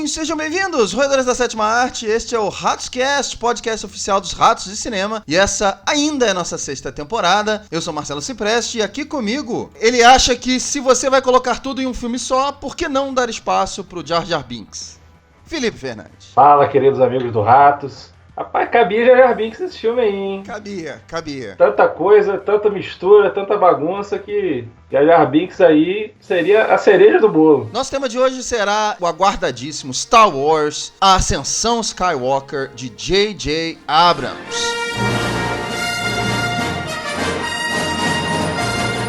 Sejam bem-vindos, roedores da sétima arte. Este é o RatosCast, podcast oficial dos Ratos de Cinema. E essa ainda é a nossa sexta temporada. Eu sou Marcelo Cipreste e aqui comigo, ele acha que se você vai colocar tudo em um filme só, por que não dar espaço pro Jar Jar Binks? Felipe Fernandes. Fala, queridos amigos do Ratos. Rapaz, cabia Jar Jar Binks nesse filme aí, hein? Cabia. Tanta coisa, tanta mistura, tanta bagunça que Jar Jar Binks aí seria a cereja do bolo. Nosso tema de hoje será o aguardadíssimo Star Wars, a Ascensão Skywalker de J.J. Abrams.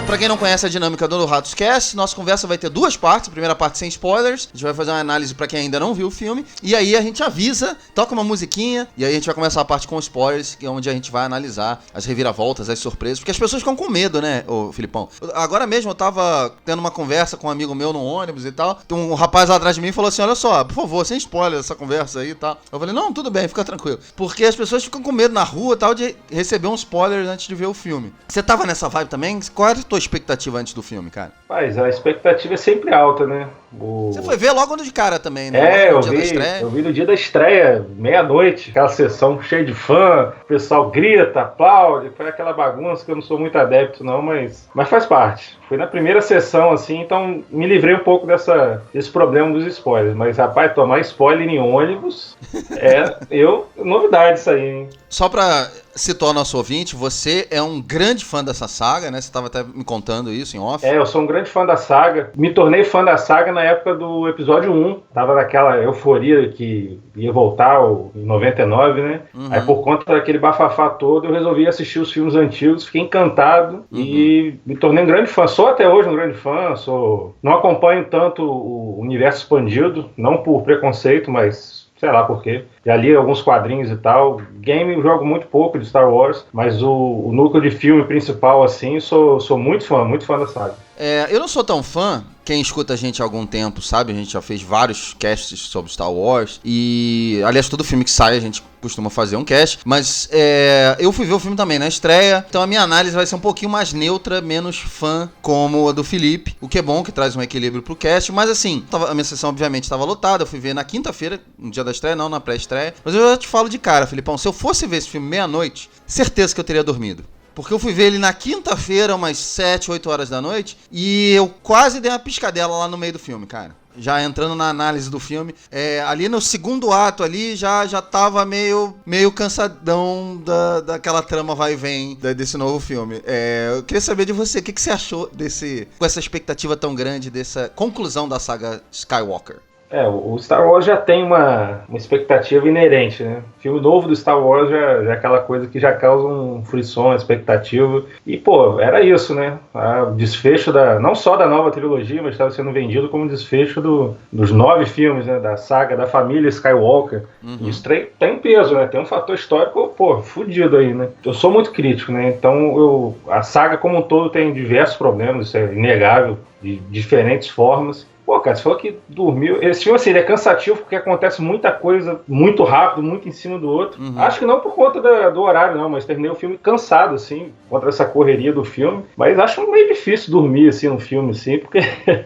Pra quem não conhece a dinâmica do RatosCast, nossa conversa vai ter duas partes. A primeira parte sem spoilers, a gente vai fazer uma análise pra quem ainda não viu o filme. E aí a gente avisa, toca uma musiquinha, e aí a gente vai começar a parte com spoilers, que é onde a gente vai analisar as reviravoltas, as surpresas. Porque as pessoas ficam com medo, né, ô Filipão? Agora mesmo eu tava tendo uma conversa com um amigo meu no ônibus e tal. Um rapaz lá atrás de mim falou assim, olha só, por favor, sem spoilers essa conversa aí e tal. Eu falei, não, tudo bem, fica tranquilo. Porque as pessoas ficam com medo na rua e tal de receber um spoiler antes de ver o filme. Você tava nessa vibe também? Qual era a tua expectativa antes do filme, cara? Mas a expectativa é sempre alta, né? Você foi ver logo de cara também, né? Eu vi no dia da estreia, meia-noite, aquela sessão cheia de fã, o pessoal grita, aplaude, foi aquela bagunça que eu não sou muito adepto não, mas faz parte. Foi na primeira sessão, assim, então me livrei um pouco desse problema dos spoilers. Mas, rapaz, tomar spoiler em ônibus novidade isso aí, hein? Só pra citar o nosso ouvinte, você é um grande fã dessa saga, né? Você tava até me contando isso em off. Eu sou um grande fã da saga. Me tornei fã da saga na época do episódio 1. Tava naquela euforia que ia voltar em 99, né? Uhum. Aí, por conta daquele bafafá todo, eu resolvi assistir os filmes antigos, fiquei encantado e me tornei um grande fã. Sou até hoje um grande fã, não acompanho tanto o universo expandido, não por preconceito, mas sei lá por quê. Já li alguns quadrinhos e tal. Game eu jogo muito pouco de Star Wars, mas o núcleo de filme principal, assim, sou muito fã da saga. Eu não sou tão fã, quem escuta a gente há algum tempo sabe, a gente já fez vários casts sobre Star Wars, e aliás, todo filme que sai a gente costuma fazer um cast, mas eu fui ver o filme também na estreia, então a minha análise vai ser um pouquinho mais neutra, menos fã como a do Felipe, o que é bom, que traz um equilíbrio pro cast, mas assim, a minha sessão obviamente estava lotada, eu fui ver na quinta-feira, no dia da estreia, não na pré-estreia, mas eu já te falo de cara, Felipão, se eu fosse ver esse filme meia-noite, certeza que eu teria dormido. Porque eu fui ver ele na quinta-feira, umas 7, 8 horas da noite, e eu quase dei uma piscadela lá no meio do filme, cara. Já entrando na análise do filme, ali no segundo ato ali, já tava meio cansadão daquela trama vai e vem desse novo filme. Eu queria saber de você, o que você achou com essa expectativa tão grande, dessa conclusão da saga Skywalker? O Star Wars já tem uma expectativa inerente, né? O filme novo do Star Wars já é aquela coisa que já causa um frisson, expectativa. E, pô, era isso, né? O desfecho não só da nova trilogia, mas estava sendo vendido como desfecho dos 9 filmes, né? Da saga, da família Skywalker. Uhum. Isso tem um peso, né? Tem um fator histórico, pô, fudido aí, né? Eu sou muito crítico, né? Então, a saga como um todo tem diversos problemas, isso é inegável, de diferentes formas. Pô, cara, você falou que dormiu. Esse filme, assim, ele é cansativo porque acontece muita coisa muito rápido, muito em cima do outro. Uhum. Acho que não por conta do horário, não, mas terminei o filme cansado, assim, contra essa correria do filme. Mas acho meio difícil dormir, assim, no filme, assim, porque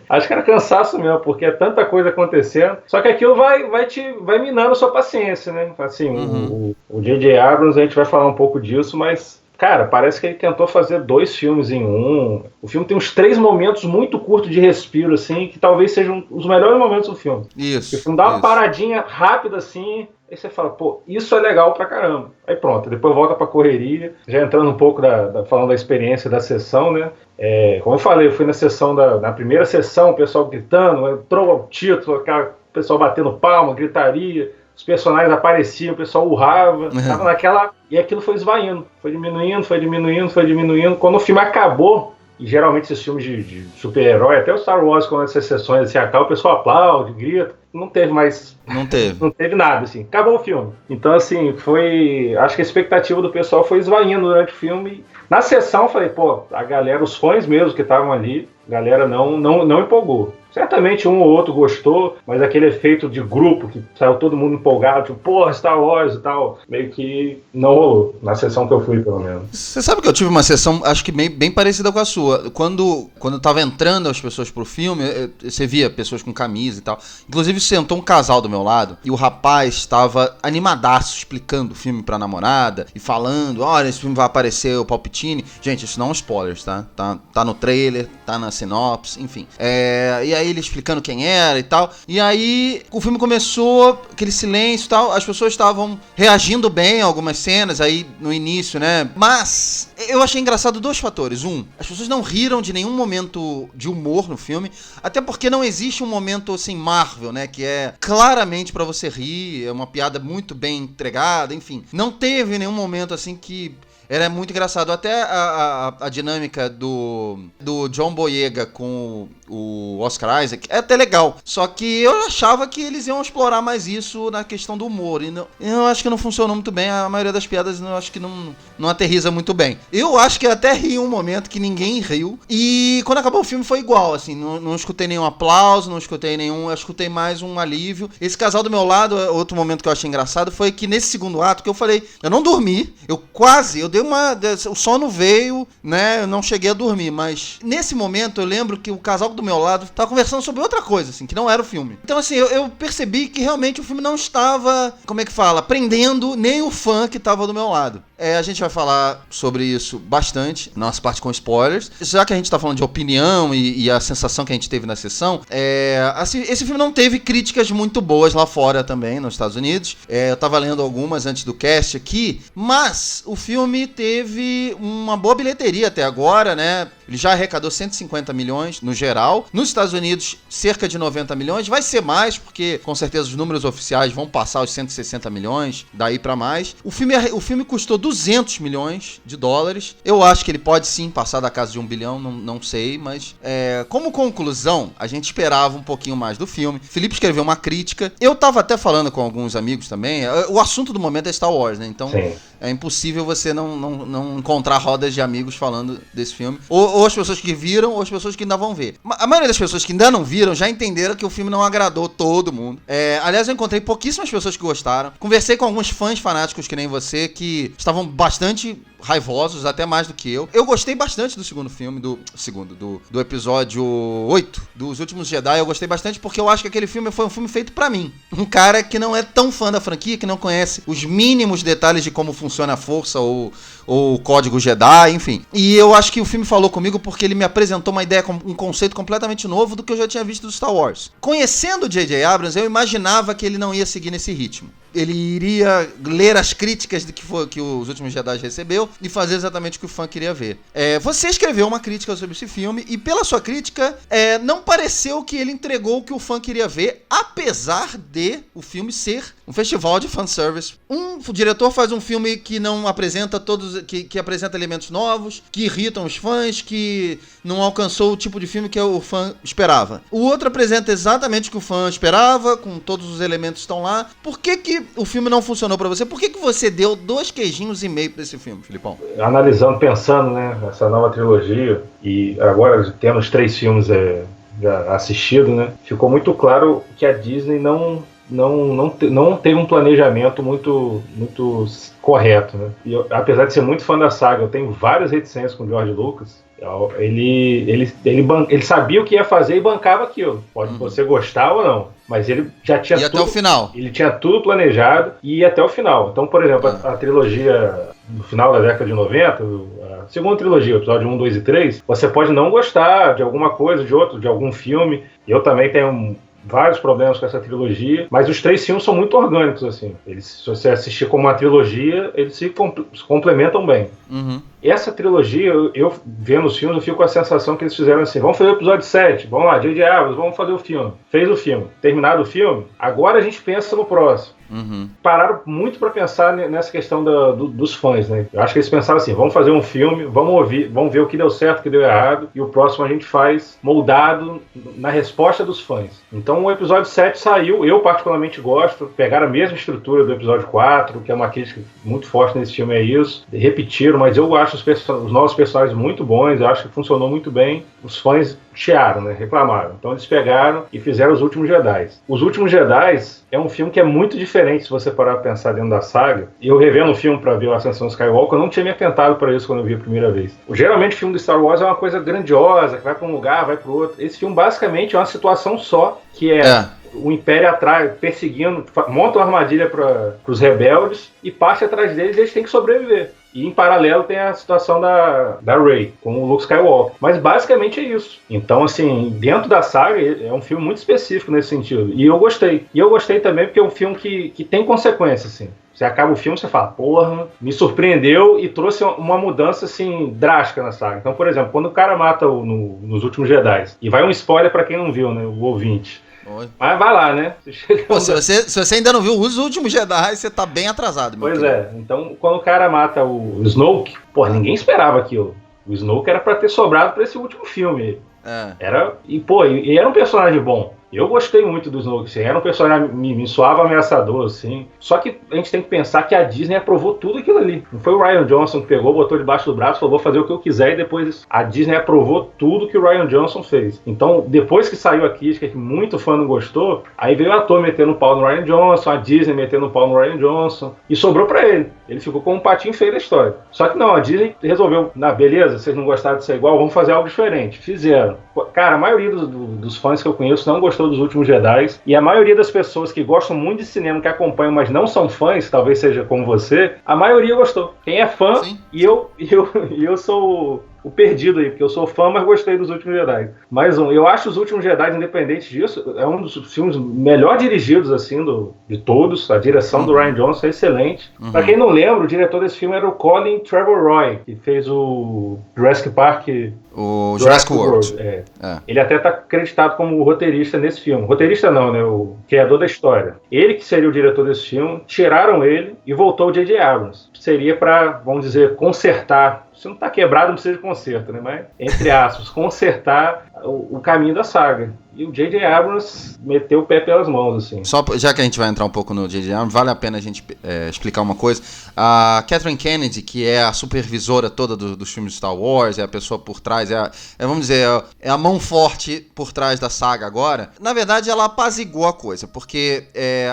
acho que era cansaço mesmo, porque é tanta coisa acontecendo. Só que aquilo vai minando a sua paciência, né? Assim, o J.J. Abrams, a gente vai falar um pouco disso, mas cara, parece que ele tentou fazer 2 filmes em um. O filme tem uns 3 momentos muito curtos de respiro, assim, que talvez sejam os melhores momentos do filme. Isso. O filme dá uma paradinha rápida, assim, aí você fala, pô, isso é legal pra caramba. Aí pronto, depois volta pra correria. Já entrando um pouco falando da experiência da sessão, né? Como eu falei, eu fui na primeira sessão, o pessoal gritando, entrou o título, o pessoal batendo palma, gritaria. Os personagens apareciam, o pessoal urrava, tava naquela... E aquilo foi esvaindo, foi diminuindo. Quando o filme acabou, e geralmente esses filmes de super-herói, até o Star Wars, quando essas sessões assim acabam, o pessoal aplaude, grita, não teve mais... Não teve nada, assim, acabou o filme. Então, assim, acho que a expectativa do pessoal foi esvaindo durante o filme. Na sessão, eu falei, pô, a galera, os fãs mesmo que estavam ali, a galera não empolgou. Certamente um ou outro gostou, mas aquele efeito de grupo, que saiu todo mundo empolgado, tipo, porra, Star Wars e tal, meio que não rolou, na sessão que eu fui, pelo menos. Você sabe que eu tive uma sessão, acho que bem parecida com a sua. Quando tava entrando as pessoas pro filme, você via pessoas com camisa e tal. Inclusive sentou um casal do meu lado e o rapaz estava animadaço explicando o filme pra namorada e falando, olha, esse filme vai aparecer o Palpatine. Gente, isso não é spoilers, tá? Tá no trailer, tá na sinopse, enfim. E aí ele explicando quem era e tal. E aí o filme começou, aquele silêncio e tal, as pessoas estavam reagindo bem a algumas cenas aí no início, né? Mas eu achei engraçado dois fatores. Um, as pessoas não riram de nenhum momento de humor no filme, até porque não existe um momento assim Marvel, né, que é claramente pra você rir, é uma piada muito bem entregada, enfim. Não teve nenhum momento assim que era muito engraçado. Até a dinâmica do John Boyega com o Oscar Isaac é até legal. Só que eu achava que eles iam explorar mais isso na questão do humor. E eu acho que não funcionou muito bem. A maioria das piadas eu acho que não aterriza muito bem. Eu acho que até ri um momento que ninguém riu. E quando acabou o filme foi igual, assim. Não escutei nenhum aplauso, não escutei nenhum... Eu escutei mais um alívio. Esse casal do meu lado, outro momento que eu achei engraçado foi que nesse segundo ato que eu falei... Eu não dormi. Eu dei o sono veio, né? Eu não cheguei a dormir, mas nesse momento eu lembro que o casal do meu lado tava conversando sobre outra coisa, assim, que não era o filme. Então, assim, eu percebi que realmente o filme não estava, como é que fala, prendendo nem o fã que tava do meu lado. A gente vai falar sobre isso bastante, nossa parte com spoilers. Já que a gente tá falando de opinião e a sensação que a gente teve na sessão, assim, esse filme não teve críticas muito boas lá fora também, nos Estados Unidos. Eu tava lendo algumas antes do cast aqui, mas o filme teve uma boa bilheteria até agora, né? Ele já arrecadou 150 milhões no geral. Nos Estados Unidos, cerca de 90 milhões. Vai ser mais, porque com certeza os números oficiais vão passar os 160 milhões, daí pra mais. O filme custou 200 milhões de dólares. Eu acho que ele pode sim passar da casa de 1 bilhão, não sei, mas como conclusão, a gente esperava um pouquinho mais do filme. Felipe escreveu uma crítica. Eu tava até falando com alguns amigos também. O assunto do momento é Star Wars, né? Então sim, é impossível você não encontrar rodas de amigos falando desse filme. Ou as pessoas que viram, ou as pessoas que ainda vão ver. A maioria das pessoas que ainda não viram já entenderam que o filme não agradou todo mundo. Aliás, eu encontrei pouquíssimas pessoas que gostaram. Conversei com alguns fãs fanáticos que nem você, que estavam bastante raivosos, até mais do que eu. Eu gostei bastante do segundo filme, do episódio 8, dos Últimos Jedi. Eu gostei bastante porque eu acho que aquele filme foi um filme feito pra mim. Um cara que não é tão fã da franquia, que não conhece os mínimos detalhes de como funciona a força ou o código Jedi, enfim. E eu acho que o filme falou comigo porque ele me apresentou uma ideia, um conceito completamente novo do que eu já tinha visto do Star Wars. Conhecendo o J.J. Abrams, eu imaginava que ele não ia seguir nesse ritmo. Ele iria ler as críticas que os Últimos Jedi recebeu e fazer exatamente o que o fã queria ver. Você escreveu uma crítica sobre esse filme e pela sua crítica, não pareceu que ele entregou o que o fã queria ver, apesar de o filme ser um festival de fanservice. O diretor faz um filme que não apresenta que apresenta elementos novos, que irritam os fãs, que não alcançou o tipo de filme que o fã esperava. O outro apresenta exatamente o que o fã esperava, com todos os elementos que estão lá. Por que o filme não funcionou pra você? Por que você deu 2,5 queijinhos pra esse filme, Filipão? Analisando, pensando, né, essa nova trilogia, e agora temos 3 filmes já assistidos, né, ficou muito claro que a Disney não teve um planejamento muito correto, né? E apesar de ser muito fã da saga, eu tenho várias reticências com o George Lucas. Ele sabia o que ia fazer e bancava aquilo. Pode você gostar ou não, mas ele já tinha tudo. Até o final. Ele tinha tudo planejado e ia até o final. Então, por exemplo, a trilogia no final da década de 90, a segunda trilogia, o episódio 1, 2 e 3, você pode não gostar de alguma coisa, de algum filme. Eu também tenho vários problemas com essa trilogia, mas os 3 filmes são muito orgânicos, assim. Se você assistir como uma trilogia, eles se complementam bem. Uhum. Essa trilogia, eu vendo os filmes, eu fico com a sensação que eles fizeram assim, vamos fazer o episódio 7, vamos lá, J.J. Abrams, vamos fazer o filme. Fez o filme. Terminado o filme, agora a gente pensa no próximo. Uhum. Pararam muito para pensar nessa questão dos fãs, né? Eu acho que eles pensaram assim, vamos fazer um filme, vamos ver o que deu certo, o que deu errado, e o próximo a gente faz moldado na resposta dos fãs. Então o episódio 7 saiu, eu particularmente gosto, pegaram a mesma estrutura do episódio 4, que é uma crítica muito forte nesse filme, é isso, repetiram, mas eu acho acho os novos personagens muito bons, eu acho que funcionou muito bem. Os fãs chiaram, né? Reclamaram. Então eles pegaram e fizeram Os Últimos Jedi. Os Últimos Jedi é um filme que é muito diferente se você parar pra pensar dentro da saga. E eu revendo o filme pra ver a Ascensão Skywalker, eu não tinha me atentado pra isso quando eu vi a primeira vez. Geralmente o filme do Star Wars é uma coisa grandiosa, que vai pra um lugar, vai pro outro. Esse filme basicamente é uma situação só, que é o Império atrás, perseguindo, monta uma armadilha para os rebeldes e parte atrás deles e eles têm que sobreviver. E em paralelo tem a situação da Rey, com o Luke Skywalker. Mas basicamente é isso. Então, assim, dentro da saga é um filme muito específico nesse sentido. E eu gostei. E eu gostei também porque é um filme que tem consequências, assim. Você acaba o filme, você fala, porra, me surpreendeu e trouxe uma mudança, assim, drástica na saga. Então, por exemplo, quando o cara mata nos Últimos Jedi, e vai um spoiler pra quem não viu, né, o ouvinte. Mas vai lá, né? Pô, se você ainda não viu Os Últimos Jedi, você tá bem atrasado, meu querido. Pois é. Então, quando o cara mata o Snoke, pô, ninguém esperava aquilo. O Snoke era pra ter sobrado pra esse último filme. E era um personagem bom. Eu gostei muito do Snoke, assim, era um personagem que me soava ameaçador, assim. Só que a gente tem que pensar que a Disney aprovou tudo aquilo ali. Não foi o Rian Johnson que pegou, botou debaixo do braço, falou, vou fazer o que eu quiser, e depois a Disney aprovou tudo que o Rian Johnson fez. Então, depois que saiu a crítica, que muito fã não gostou, aí veio o ator metendo o pau no Rian Johnson, a Disney metendo o pau no Rian Johnson, e sobrou pra ele. Ele ficou com um patinho feio da história. Só que não, a Disney resolveu, beleza, vocês não gostaram de ser igual, vamos fazer algo diferente. Fizeram. Cara, a maioria dos fãs que eu conheço não gostou dos Últimos Jedi, e a maioria das pessoas que gostam muito de cinema, que acompanham, mas não são fãs, talvez seja como você, a maioria gostou. Quem é fã, sim. E eu sou o perdido aí, porque eu sou fã, mas gostei dos Últimos Jedi. Mais um, eu acho Os Últimos Jedi, independente disso, é um dos filmes melhor dirigidos, assim, de todos. A direção do Rian Johnson é excelente. Pra quem não lembra, o diretor desse filme era o Colin Trevorrow, que fez o Jurassic Park... O Jurassic World. Ele até está acreditado como roteirista nesse filme. Roteirista não, né? O criador da história. Ele que seria o diretor desse filme, tiraram ele e voltou o J.J. Abrams. Seria para, vamos dizer, consertar. Se não está quebrado, não precisa de conserto, né? Mas, entre aspas, consertar o caminho da saga. E o J.J. Abrams meteu o pé pelas mãos, assim. Só, já que a gente vai entrar um pouco no J.J. Abrams, vale a pena a gente explicar uma coisa. A Kathleen Kennedy, que é a supervisora toda dos filmes de Star Wars, é a pessoa por trás, vamos dizer, é a mão forte por trás da saga agora. Na verdade, ela apaziguou a coisa, porque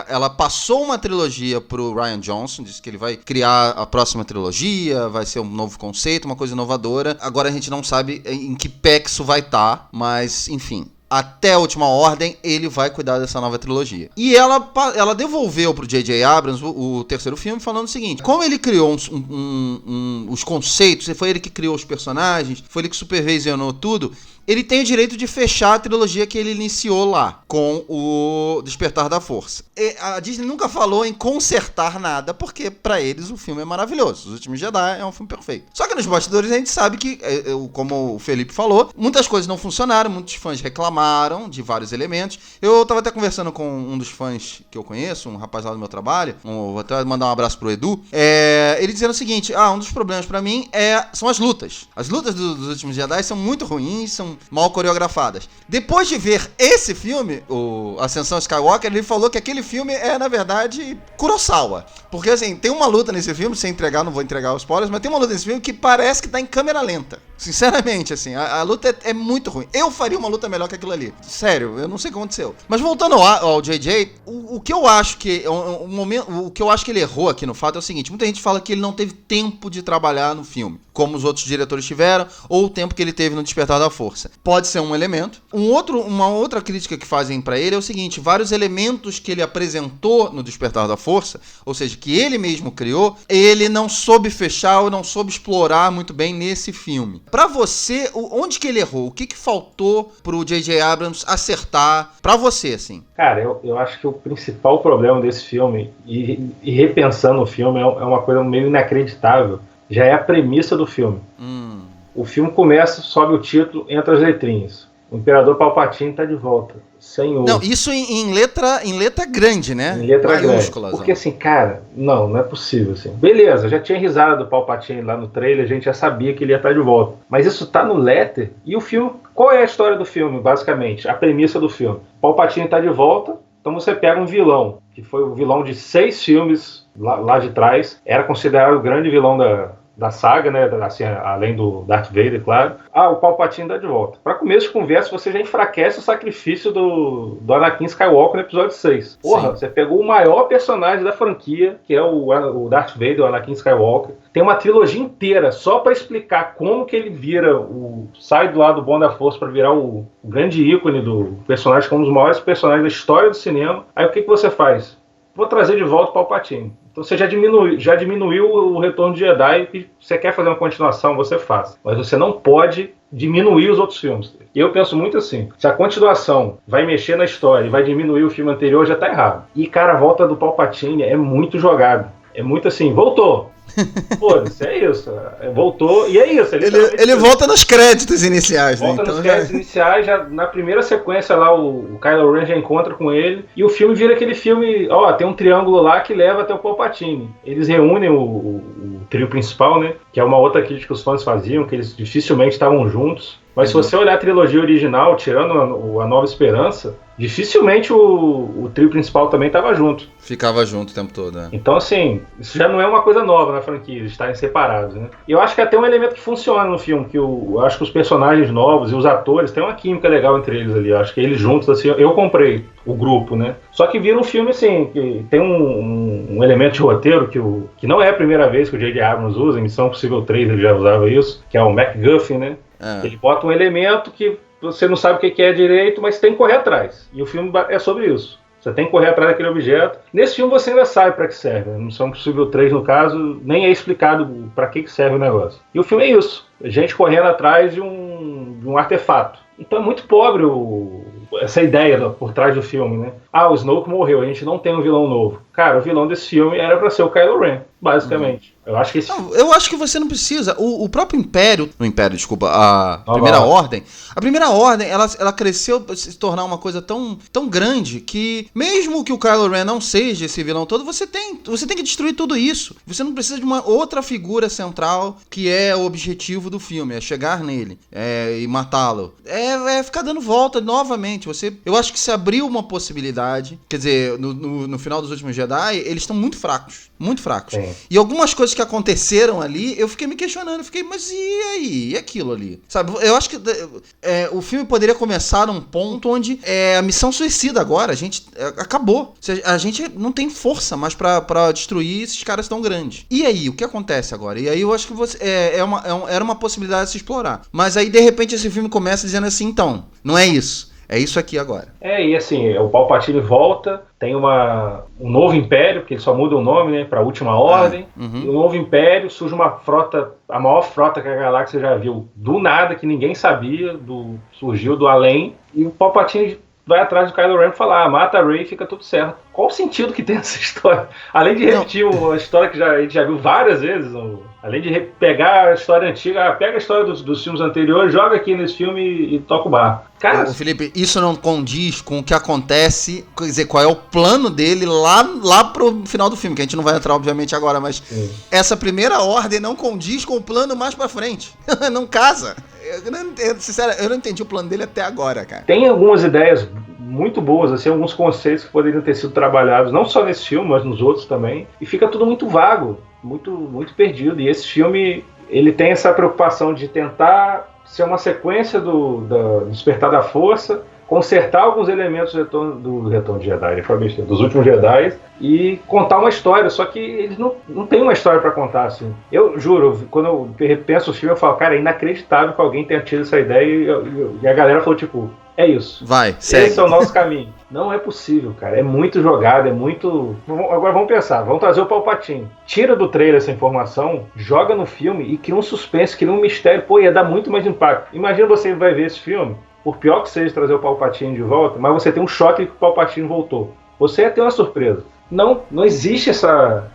ela passou uma trilogia pro Rian Johnson, disse que ele vai criar a próxima trilogia, vai ser um novo conceito, uma coisa inovadora. Agora a gente não sabe em que pé que isso vai estar, mas, enfim... Até a Última Ordem, ele vai cuidar dessa nova trilogia. E ela devolveu pro J.J. Abrams o terceiro filme falando o seguinte: como ele criou os conceitos, foi ele que criou os personagens, foi ele que supervisionou tudo, ele tem o direito de fechar a trilogia que ele iniciou lá, com o Despertar da Força. E a Disney nunca falou em consertar nada, porque pra eles o filme é maravilhoso. Os Últimos Jedi é um filme perfeito. Só que nos bastidores a gente sabe que, como o Felipe falou, muitas coisas não funcionaram, muitos fãs reclamaram de vários elementos. Eu tava até conversando com um dos fãs que eu conheço, um rapaz lá do meu trabalho, vou até mandar um abraço pro Edu, ele dizendo o seguinte: um dos problemas pra mim são as lutas. As lutas dos Últimos Jedi são muito ruins, são mal coreografadas. Depois de ver esse filme, o Ascensão Skywalker, ele falou que aquele filme é, na verdade, Kurosawa. Porque, assim, tem uma luta nesse filme, sem entregar, não vou entregar os spoilers, mas tem uma luta nesse filme que parece que tá em câmera lenta. Sinceramente, assim, a luta é muito ruim. Eu faria uma luta melhor que aquilo ali. Sério, eu não sei o que aconteceu. Mas voltando ao JJ, o que eu acho que o que eu acho que ele errou aqui no fato é o seguinte: muita gente fala que ele não teve tempo de trabalhar no filme, como os outros diretores tiveram, ou o tempo que ele teve no Despertar da Força. Pode ser um elemento. Uma outra crítica que fazem pra ele é o seguinte: vários elementos que ele apresentou no Despertar da Força, ou seja, que ele mesmo criou, ele não soube fechar ou não soube explorar muito bem nesse filme. Pra você, onde que ele errou? O que faltou pro J.J. Abrams acertar pra você, assim? Cara, eu acho que o principal problema desse filme, e repensando o filme, é uma coisa meio inacreditável, já é a premissa do filme. O filme começa, sobe o título, entra as letrinhas. O Imperador Palpatine tá de volta. Senhor. Não, isso em letra grande, né? Em letra grande. Porque assim, cara, não é possível. Assim. Beleza, já tinha risada do Palpatine lá no trailer, a gente já sabia que ele ia estar de volta. Mas isso tá no letter, e o filme... Qual é a história do filme, basicamente? A premissa do filme. Palpatine tá de volta, então você pega um vilão, que foi o vilão de 6 filmes lá de trás, era considerado o grande vilão da saga, né? Assim, além do Darth Vader, claro. O Palpatine dá de volta. Para começo de conversa, você já enfraquece o sacrifício do Anakin Skywalker no episódio 6. Porra, você pegou o maior personagem da franquia, que é o Darth Vader, o Anakin Skywalker. Tem uma trilogia inteira só para explicar como que ele sai do lado bom da força para virar o grande ícone do personagem, como um dos maiores personagens da história do cinema. Aí o que você faz? Vou trazer de volta o Palpatine. Então você já diminuiu o Retorno de Jedi, e você quer fazer uma continuação, você faz. Mas você não pode diminuir os outros filmes. E eu penso muito assim, se a continuação vai mexer na história e vai diminuir o filme anterior, já tá errado. E, cara, a volta do Palpatine é muito jogado. É muito assim, voltou. Foda-se, é isso. Voltou, e é isso. Ele volta nos créditos iniciais, volta, né? Nos créditos iniciais, já na primeira sequência lá, o Kylo Ren já encontra com ele, e o filme vira aquele filme, tem um triângulo lá que leva até o Palpatine. Eles reúnem o trio principal, né? Que é uma outra crítica que os fãs faziam, que eles dificilmente estavam juntos. Mas se você olhar a trilogia original, tirando a Nova Esperança, dificilmente o trio principal também estava junto. Ficava junto o tempo todo, né? Então, assim, isso já não é uma coisa nova na franquia, eles estarem separados, né? E eu acho que até um elemento que funciona no filme, que eu acho que os personagens novos e os atores têm uma química legal entre eles ali. Eu acho que eles juntos, assim, eu comprei o grupo, né? Só que vira um filme, assim, que tem um elemento de roteiro que não é a primeira vez que o J.J. Abrams usa, em Missão Possível 3 ele já usava isso, que é o MacGuffin, né? Ele bota um elemento que você não sabe o que é direito, mas tem que correr atrás. E o filme é sobre isso. Você tem que correr atrás daquele objeto. Nesse filme você ainda sabe para que serve. No Missão Possível 3, no caso, nem é explicado para que serve o negócio. E o filme é isso. Gente correndo atrás de um artefato. Então é muito pobre essa ideia por trás do filme, né? O Snoke morreu, a gente não tem um vilão novo. Cara, o vilão desse filme era pra ser o Kylo Ren, basicamente. Eu acho que eu acho que você não precisa. O próprio Império... a Primeira Ordem... A Primeira Ordem, ela cresceu pra se tornar uma coisa tão grande que, mesmo que o Kylo Ren não seja esse vilão todo, você tem que destruir tudo isso. Você não precisa de uma outra figura central que é o objetivo do filme, é chegar nele e matá-lo. É ficar dando volta novamente. Eu acho que se abriu uma possibilidade, quer dizer, no final dos últimos Jedi, eles estão muito fracos. Muito fracos. Sim. E algumas coisas que aconteceram ali, eu fiquei me questionando. Mas e aí? E aquilo ali? Sabe, eu acho que o filme poderia começar num ponto onde a missão suicida agora. A gente acabou. A gente não tem força mais pra destruir esses caras tão grandes. E aí? O que acontece agora? E aí eu acho que era uma possibilidade de se explorar. Mas aí, de repente, esse filme começa dizendo assim, então, não é isso. É isso aqui agora. E assim, o Palpatine volta, tem um novo império, porque ele só muda o nome, né, pra Última Ordem. E um novo império, surge uma frota, a maior frota que a galáxia já viu, do nada, que ninguém sabia, surgiu do além, e o Palpatine vai atrás do Kylo Ren e fala, mata a Rey e fica tudo certo. Qual o sentido que tem essa história? Além de repetir uma história que a gente já viu várias vezes, além de pegar a história antiga, pega a história dos filmes anteriores, joga aqui nesse filme e toca o bar. Cara, Felipe, isso não condiz com o que acontece, quer dizer, qual é o plano dele lá pro final do filme, que a gente não vai entrar, obviamente, agora, mas essa Primeira Ordem não condiz com o plano mais pra frente. Não casa. Sinceramente, eu não entendi o plano dele até agora, cara. Tem algumas ideias muito boas, assim, alguns conceitos que poderiam ter sido trabalhados, não só nesse filme, mas nos outros também, e fica tudo muito vago, muito, muito perdido. E esse filme, ele tem essa preocupação de tentar ser uma sequência do Despertar da Força, consertar alguns elementos do Retorno de Jedi, dos últimos Jedi, e contar uma história, só que eles não tem uma história pra contar, assim. Eu juro, quando eu penso o filme, eu falo, cara, é inacreditável que alguém tenha tido essa ideia, e a galera falou, tipo, é isso. Vai, segue. Esse é o nosso caminho. Não é possível, cara. É muito jogado, é muito... Agora vamos pensar, vamos trazer o Palpatine. Tira do trailer essa informação, joga no filme e cria um suspense, cria um mistério. Pô, ia dar muito mais impacto. Imagina você vai ver esse filme, por pior que seja trazer o Palpatine de volta, mas você tem um choque que o Palpatine voltou. Você ia ter uma surpresa. Não existe essa...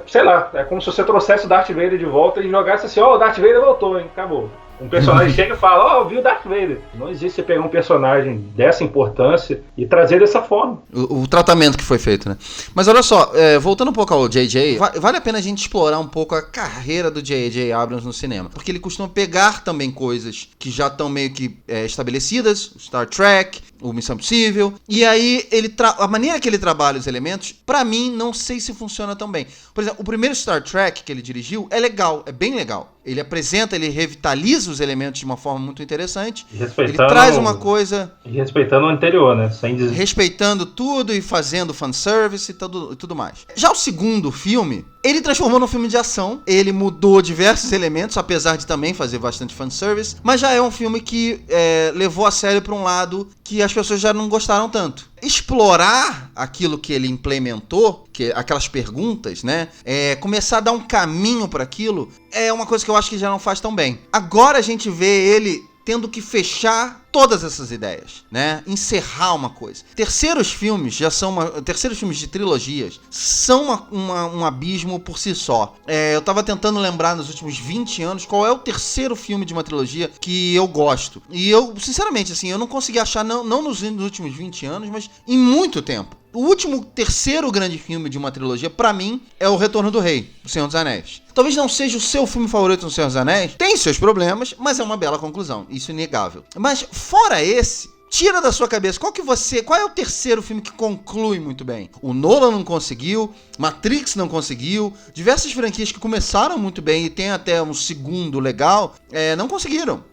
sei lá, é como se você trouxesse o Darth Vader de volta e jogasse assim, o Darth Vader voltou, hein? Acabou. Um personagem chega e fala, viu o Darth Vader. Não existe você pegar um personagem dessa importância e trazer dessa forma. O tratamento que foi feito, né? Mas olha só, voltando um pouco ao J.J., vale a pena a gente explorar um pouco a carreira do J.J. Abrams no cinema. Porque ele costuma pegar também coisas que já estão meio que estabelecidas, Star Trek, o Missão Impossível. E aí, a maneira que ele trabalha os elementos, pra mim, não sei se funciona tão bem. Por exemplo, o primeiro Star Trek que ele dirigiu é legal, é bem legal. Ele apresenta, ele revitaliza os elementos de uma forma muito interessante. Ele traz uma coisa... E respeitando o anterior, né? Respeitando tudo e fazendo fanservice e tudo mais. Já o segundo filme, ele transformou num filme de ação. Ele mudou diversos elementos, apesar de também fazer bastante fanservice. Mas já é um filme que levou a sério pra um lado que as pessoas já não gostaram tanto. Explorar aquilo que ele implementou, aquelas perguntas, né? Começar a dar um caminho para aquilo, é uma coisa que eu acho que já não faz tão bem. Agora a gente vê ele tendo que fechar todas essas ideias, né? Encerrar uma coisa. Terceiros filmes de trilogias são um abismo por si só. Eu tava tentando lembrar nos últimos 20 anos qual é o terceiro filme de uma trilogia que eu gosto. E eu, sinceramente, assim, eu não consegui achar, não nos últimos 20 anos, mas em muito tempo. O terceiro grande filme de uma trilogia, pra mim, é O Retorno do Rei, O Senhor dos Anéis. Talvez não seja o seu filme favorito no Senhor dos Anéis, tem seus problemas, mas é uma bela conclusão, isso é inegável. Mas, fora esse, tira da sua cabeça, qual é o terceiro filme que conclui muito bem? O Nolan não conseguiu, Matrix não conseguiu, diversas franquias que começaram muito bem e tem até um segundo legal, não conseguiram.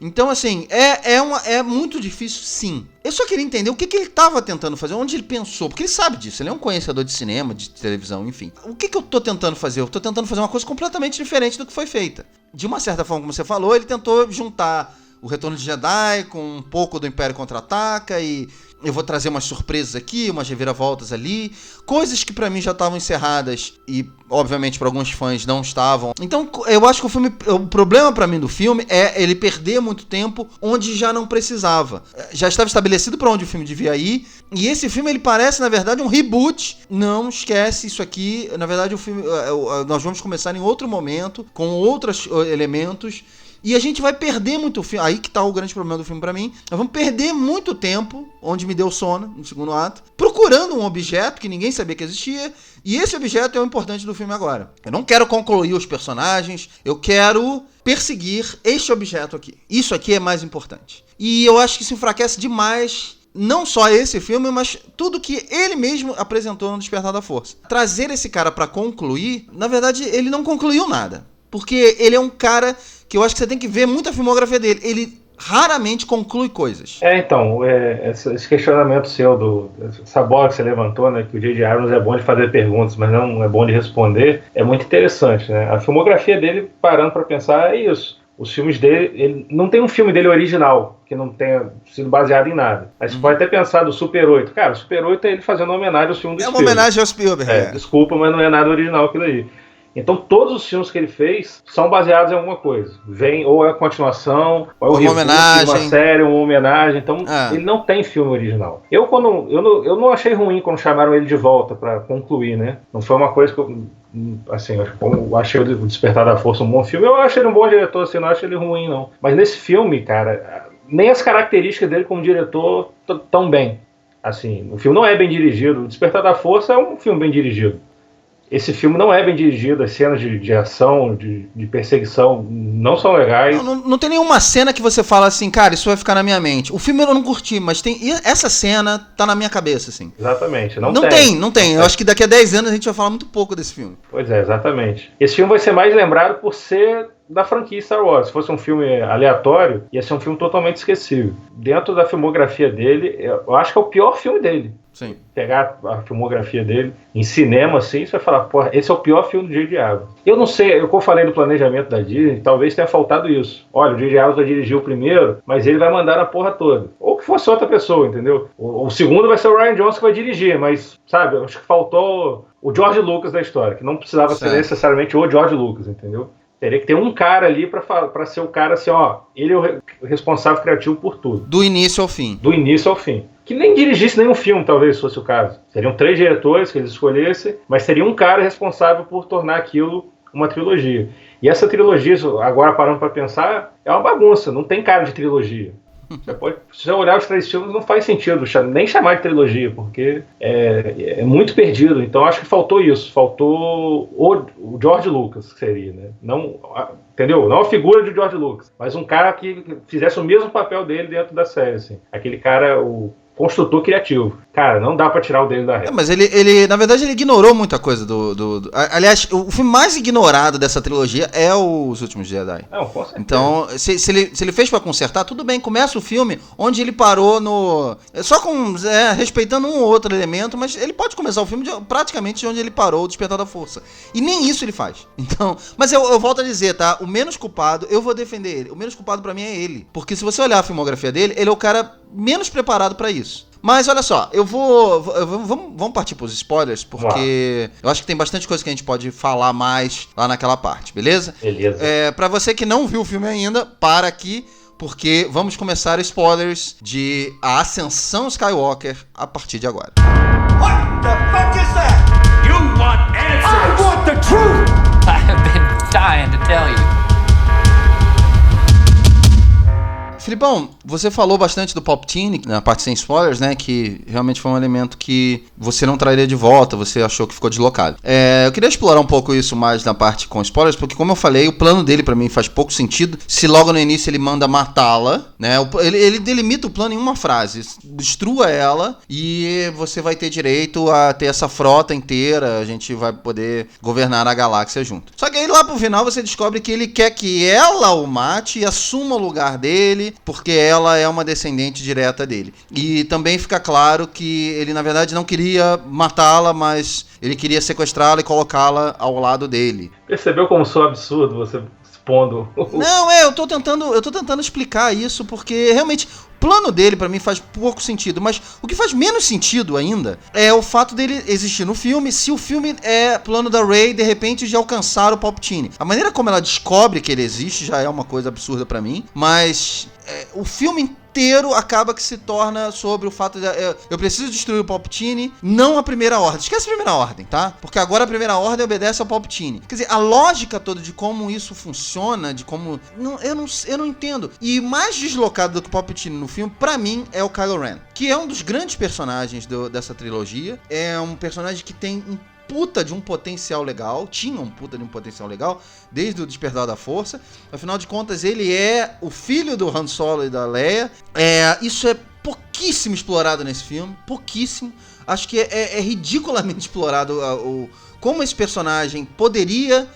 Então, assim, é muito difícil, sim. Eu só queria entender o que ele estava tentando fazer, onde ele pensou, porque ele sabe disso, ele é um conhecedor de cinema, de televisão, enfim. O que eu tô tentando fazer? Eu tô tentando fazer uma coisa completamente diferente do que foi feita. De uma certa forma, como você falou, ele tentou juntar o Retorno de Jedi com um pouco do Império Contra-Ataca e eu vou trazer umas surpresas aqui, umas reviravoltas ali, coisas que pra mim já estavam encerradas e, obviamente, pra alguns fãs não estavam. Então, eu acho que o problema pra mim do filme é ele perder muito tempo onde já não precisava. Já estava estabelecido pra onde o filme devia ir, e esse filme, ele parece, na verdade, um reboot. Não esquece isso aqui, na verdade, o filme, nós vamos começar em outro momento, com outros elementos, e a gente vai perder muito filme. Aí que tá o grande problema do filme pra mim. Nós vamos perder muito tempo, onde me deu sono, no segundo ato, procurando um objeto que ninguém sabia que existia. E esse objeto é o importante do filme agora. Eu não quero concluir os personagens, eu quero perseguir este objeto aqui. Isso aqui é mais importante. E eu acho que isso enfraquece demais, não só esse filme, mas tudo que ele mesmo apresentou no Despertar da Força. Trazer esse cara pra concluir, na verdade, ele não concluiu nada. Porque ele é um cara que eu acho que você tem que ver muito a filmografia dele. Ele raramente conclui coisas. Então, esse questionamento seu, essa bola que você levantou, né, que o J.J. Abrams é bom de fazer perguntas, mas não é bom de responder, é muito interessante, né? A filmografia dele, parando para pensar, é isso. Os filmes dele, ele não tem um filme dele original que não tenha sido baseado em nada. Aí você pode até pensar do Super 8. Cara, o Super 8 é ele fazendo uma homenagem aos filmes do Spielberg. É uma homenagem ao Spielberg. Desculpa, mas não é nada original aquilo aí. Então todos os filmes que ele fez são baseados em alguma coisa. Vem ou é a continuação, ou é o reboot de uma série, uma homenagem. Então ele não tem filme original. Eu não achei ruim quando chamaram ele de volta para concluir, né? Não foi uma coisa que eu, assim, eu achei o Despertar da Força um bom filme. Eu achei ele um bom diretor, assim, não achei ele ruim, não. Mas nesse filme, cara, nem as características dele como diretor tão bem. Assim, o filme não é bem dirigido. O Despertar da Força é um filme bem dirigido. Esse filme não é bem dirigido, as cenas de ação, de perseguição não são legais. Não tem nenhuma cena que você fala assim, cara, isso vai ficar na minha mente. O filme eu não curti, mas tem essa cena tá na minha cabeça, assim. Exatamente. Não tem. Eu acho que daqui a 10 anos a gente vai falar muito pouco desse filme. Pois é, exatamente. Esse filme vai ser mais lembrado por ser da franquia Star Wars. Se fosse um filme aleatório, ia ser um filme totalmente esquecível. Dentro da filmografia dele, eu acho que é o pior filme dele. Sim. Pegar a filmografia dele em cinema, assim, você vai falar, porra, esse é o pior filme do J.J. Abrams. Eu não sei, eu falei do planejamento da Disney, talvez tenha faltado isso. Olha, o J.J. Abrams vai dirigir o primeiro, mas ele vai mandar na porra toda. Ou que fosse outra pessoa, entendeu? O segundo vai ser o Rian Johnson que vai dirigir, mas, sabe, eu acho que faltou o George Lucas da história, que não precisava ser necessariamente o George Lucas, entendeu? Teria que ter um cara ali pra ser o cara assim, ó, ele é o responsável criativo por tudo. Do início ao fim. Do início ao fim. Que nem dirigisse nenhum filme, talvez, fosse o caso. Seriam 3 diretores que eles escolhessem, mas seria um cara responsável por tornar aquilo uma trilogia. E essa trilogia, agora parando pra pensar, é uma bagunça, não tem cara de trilogia. Se você olhar os 3 filmes, não faz sentido nem chamar de trilogia, porque é muito perdido. Então acho que faltou isso. Faltou o George Lucas, que seria, né? Não, entendeu? Não a figura de George Lucas, mas um cara que fizesse o mesmo papel dele dentro da série, assim. Aquele cara, o construtor criativo. Cara, não dá pra tirar o dele da reta. Mas ele, na verdade, ele ignorou muita coisa aliás, o filme mais ignorado dessa trilogia é Os Últimos Jedi. Não, com certeza. Então, se ele fez pra consertar, tudo bem, começa o filme onde ele parou só respeitando um ou outro elemento, mas ele pode começar o filme praticamente de onde ele parou, o Despertar da Força. E nem isso ele faz. Então, mas eu volto a dizer, tá? O menos culpado, eu vou defender ele. O menos culpado pra mim é ele. Porque se você olhar a filmografia dele, ele é o cara menos preparado pra isso. Mas olha só, vamos partir pros spoilers, porque eu acho que tem bastante coisa que a gente pode falar mais lá naquela parte, beleza? Beleza. Pra você que não viu o filme ainda, para aqui, porque vamos começar spoilers de A Ascensão Skywalker a partir de agora. What the fuck is that? You want answers? I want the truth! I have been dying to tell you. Filipão, você falou bastante do Palpatine, na parte sem spoilers, né? Que realmente foi um elemento que você não traria de volta, você achou que ficou deslocado. Eu queria explorar um pouco isso mais na parte com spoilers, porque como eu falei, o plano dele pra mim faz pouco sentido. Se logo no início ele manda matá-la, né? Ele delimita o plano em uma frase: destrua ela e você vai ter direito a ter essa frota inteira, a gente vai poder governar a galáxia junto. Só que aí lá pro final você descobre que ele quer que ela o mate e assuma o lugar dele, porque ela é uma descendente direta dele. E também fica claro que ele, na verdade, não queria matá-la, mas ele queria sequestrá-la e colocá-la ao lado dele. Percebeu como sou absurdo você expondo? Não, eu tô tentando explicar isso, porque realmente o plano dele pra mim faz pouco sentido, mas o que faz menos sentido ainda é o fato dele existir no filme, se o filme é plano da Rey de repente de alcançar o Palpatine. A maneira como ela descobre que ele existe já é uma coisa absurda pra mim, mas o filme inteiro acaba que se torna sobre o fato de eu preciso destruir o Palpatine, não a Primeira Ordem. Esquece a Primeira Ordem, tá? Porque agora a Primeira Ordem obedece ao Palpatine. Quer dizer, a lógica toda de como isso funciona, de como... Eu não entendo. E mais deslocado do que o Palpatine no filme, pra mim, é o Kylo Ren, que é um dos grandes personagens dessa trilogia. É um personagem que tem puta de um potencial legal, tinha um puta de um potencial legal, desde o Despertar da Força. Afinal de contas, ele é o filho do Han Solo e da Leia. Isso é pouquíssimo explorado nesse filme, pouquíssimo. Acho que é ridiculamente explorado como esse personagem poderia,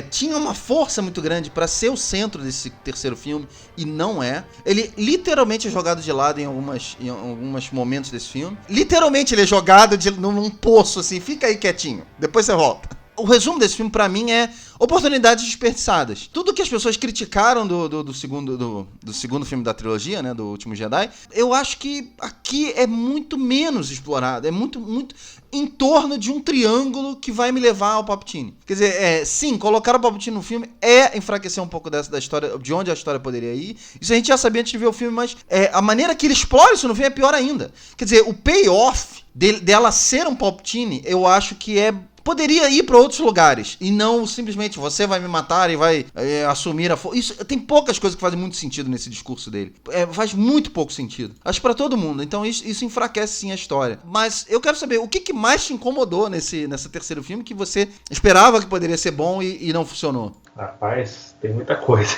tinha uma força muito grande pra ser o centro desse terceiro filme, e não é. Ele literalmente é jogado de lado em alguns momentos desse filme. Literalmente ele é jogado num poço, assim, fica aí quietinho, depois você volta. O resumo desse filme, pra mim, é oportunidades desperdiçadas. Tudo que as pessoas criticaram do segundo filme da trilogia, né, do Último Jedi, eu acho que aqui é muito menos explorado. É muito, muito em torno de um triângulo que vai me levar ao Palpatine. Quer dizer, sim, colocar o Palpatine no filme é enfraquecer um pouco da história, de onde a história poderia ir. Isso a gente já sabia antes de ver o filme, mas a maneira que ele explora isso no filme é pior ainda. Quer dizer, o payoff dela ser um Palpatine, eu acho que poderia ir para outros lugares, e não simplesmente você vai me matar e vai assumir a força. Isso tem poucas coisas que fazem muito sentido nesse discurso dele. Faz muito pouco sentido. Acho para todo mundo. Então isso enfraquece sim a história. Mas eu quero saber, o que mais te incomodou nesse terceiro filme que você esperava que poderia ser bom e não funcionou? Rapaz, tem muita coisa.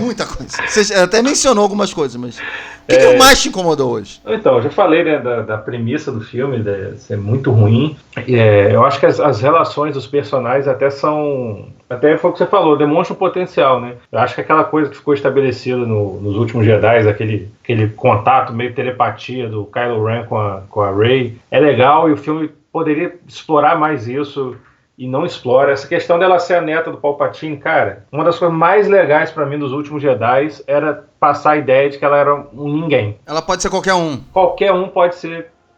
Muita coisa. Você até mencionou algumas coisas, mas o que mais te incomodou hoje? Então, eu já falei, né, da premissa do filme, de ser muito ruim. Eu acho que as relações dos personagens até foi o que você falou, demonstra o potencial, né? Eu acho que aquela coisa que ficou estabelecida nos últimos Jedi, aquele contato, meio telepatia do Kylo Ren com a Rey, é legal, e o filme poderia explorar mais isso, e não explora. Essa questão dela ser a neta do Palpatine, cara, uma das coisas mais legais pra mim dos últimos Jedi era passar a ideia de que ela era um ninguém. Ela pode ser qualquer um. Qualquer um pode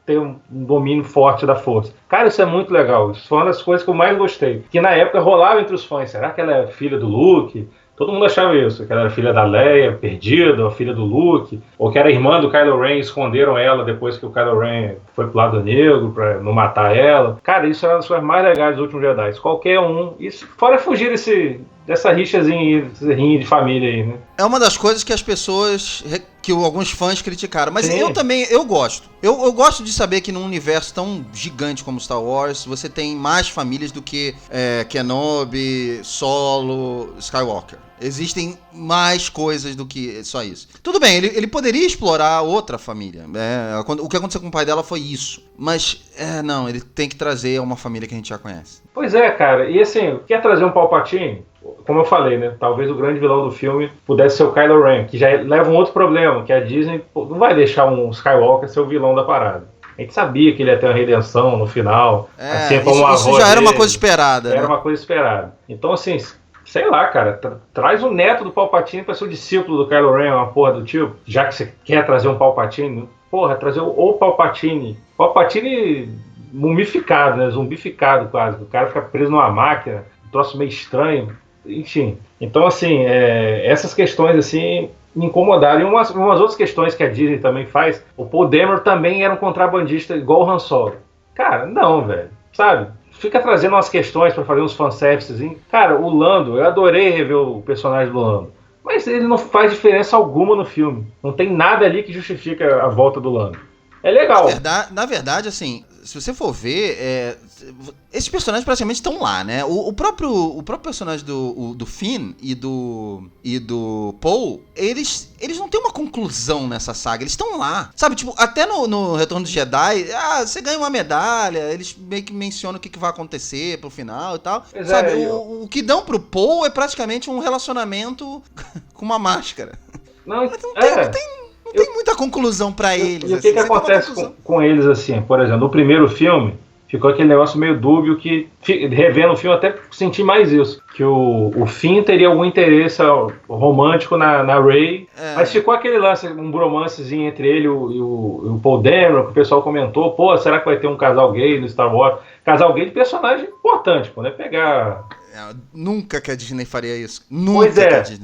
ter um domínio forte da força. Cara, isso é muito legal. Isso foi uma das coisas que eu mais gostei. Que na época rolava entre os fãs. Será que ela é filha do Luke? Todo mundo achava isso, que ela era filha da Leia, perdida, ou filha do Luke, ou que era irmã do Kylo Ren, esconderam ela depois que o Kylo Ren foi pro lado negro pra não matar ela. Cara, isso é uma das coisas mais legais dos últimos Jedi. Qualquer um, isso, fora fugir dessa rixazinha de família aí, né? É uma das coisas que as pessoas, que alguns fãs criticaram. Mas Sim. eu também, eu gosto. Eu gosto de saber que num universo tão gigante como Star Wars, você tem mais famílias do que Kenobi, Solo, Skywalker. Existem mais coisas do que só isso. Tudo bem, ele poderia explorar outra família. O que aconteceu com o pai dela foi isso. Mas, não, ele tem que trazer uma família que a gente já conhece. Pois é, cara. E assim, quer trazer um Palpatine? Como eu falei, né? Talvez o grande vilão do filme pudesse ser o Kylo Ren, que já leva um outro problema, que a Disney não vai deixar um Skywalker ser o vilão da parada. A gente sabia que ele ia ter uma redenção no final. Assim como isso já era uma coisa esperada. Era uma coisa esperada. Então, assim, sei lá, cara, traz o neto do Palpatine pra ser o discípulo do Kylo Ren, uma porra do tipo. Já que você quer trazer um Palpatine, porra, trazer o Palpatine. Palpatine mumificado, né? Zumbificado quase. O cara fica preso numa máquina, um troço meio estranho. Enfim, então assim, essas questões assim me incomodaram. E umas outras questões que a Disney também faz, o Paul Dameron também era um contrabandista igual o Han Solo. Cara, não, velho, sabe? Fica trazendo umas questões pra fazer uns fanservices. Cara, o Lando, eu adorei rever o personagem do Lando, mas ele não faz diferença alguma no filme. Não tem nada ali que justifica a volta do Lando. É legal. Na verdade, assim, se você for ver, esses personagens praticamente estão lá, né? O próprio personagem do Finn e do Paul, eles não têm uma conclusão nessa saga, eles estão lá. Sabe, tipo, até no Retorno do Jedi, você ganha uma medalha, eles meio que mencionam o que vai acontecer pro final e tal. Pois sabe, o que dão pro Paul é praticamente um relacionamento com uma máscara. Não tem muita conclusão pra eles. E o que acontece com eles, assim? Por exemplo, no primeiro filme, ficou aquele negócio meio dúbio que, revendo o filme, até senti mais isso. Que o Finn teria algum interesse romântico na Rey, mas ficou aquele lance, um bromancezinho entre ele e o Paul Dameron, que o pessoal comentou, pô, será que vai ter um casal gay no Star Wars? Casal gay de personagem importante, pô, né? Pegar... Nunca que a Disney faria isso.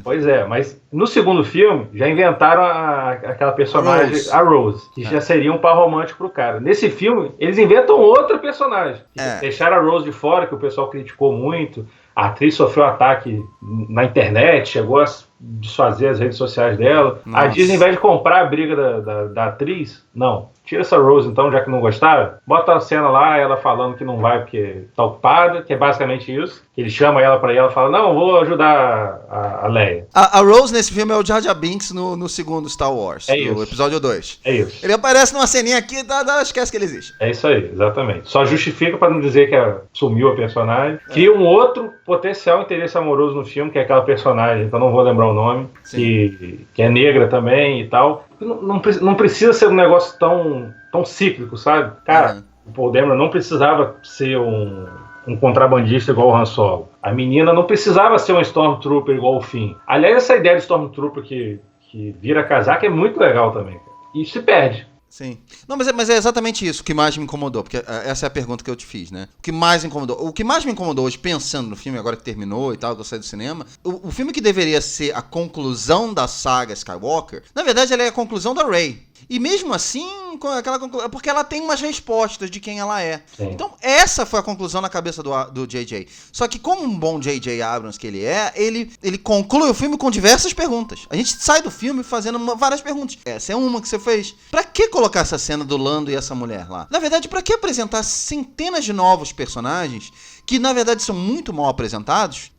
Pois é, mas no segundo filme já inventaram aquela personagem, a Rose, que já seria um par romântico pro cara. Nesse filme, eles inventam outra personagem. Deixaram a Rose de fora, que o pessoal criticou muito. A atriz sofreu ataque na internet, chegou a desfazer as redes sociais dela. Nossa. A Disney, ao invés de comprar a briga da atriz, não. Tira essa Rose, então, já que não gostaram. Bota a cena lá, ela falando que não vai porque tá ocupada, que é basicamente isso. Ele chama ela pra ir, ela fala, não, vou ajudar a Leia. A Rose nesse filme é o Jar Jar Binks no segundo Star Wars, no episódio 2. É isso. Ele aparece numa ceninha aqui e esquece que ele existe. É isso aí, exatamente. Só justifica pra não dizer que sumiu a personagem. Cria um outro potencial interesse amoroso no filme, que é aquela personagem, então não vou lembrar o nome, que é negra também e tal. Não precisa ser um negócio tão cíclico, sabe? Cara, o Paul Dameron não precisava ser um contrabandista igual o Han Solo. A menina não precisava ser um Stormtrooper igual o Finn. Aliás, essa ideia de Stormtrooper que vira casaca é muito legal também. E se perde. Sim. Não, mas é exatamente isso que mais me incomodou, porque essa é a pergunta que eu te fiz, né? O que mais me incomodou hoje, pensando no filme, agora que terminou e tal, que eu saí do cinema, o filme que deveria ser a conclusão da saga Skywalker, na verdade, ele é a conclusão da Rey. E mesmo assim, porque ela tem umas respostas de quem ela é. Sim. Então, essa foi a conclusão na cabeça do J.J. Só que como um bom J.J. Abrams que ele é, ele conclui o filme com diversas perguntas. A gente sai do filme fazendo várias perguntas. Essa é uma que você fez. Pra que colocar essa cena do Lando e essa mulher lá? Na verdade, pra que apresentar centenas de novos personagens que na verdade são muito mal apresentados,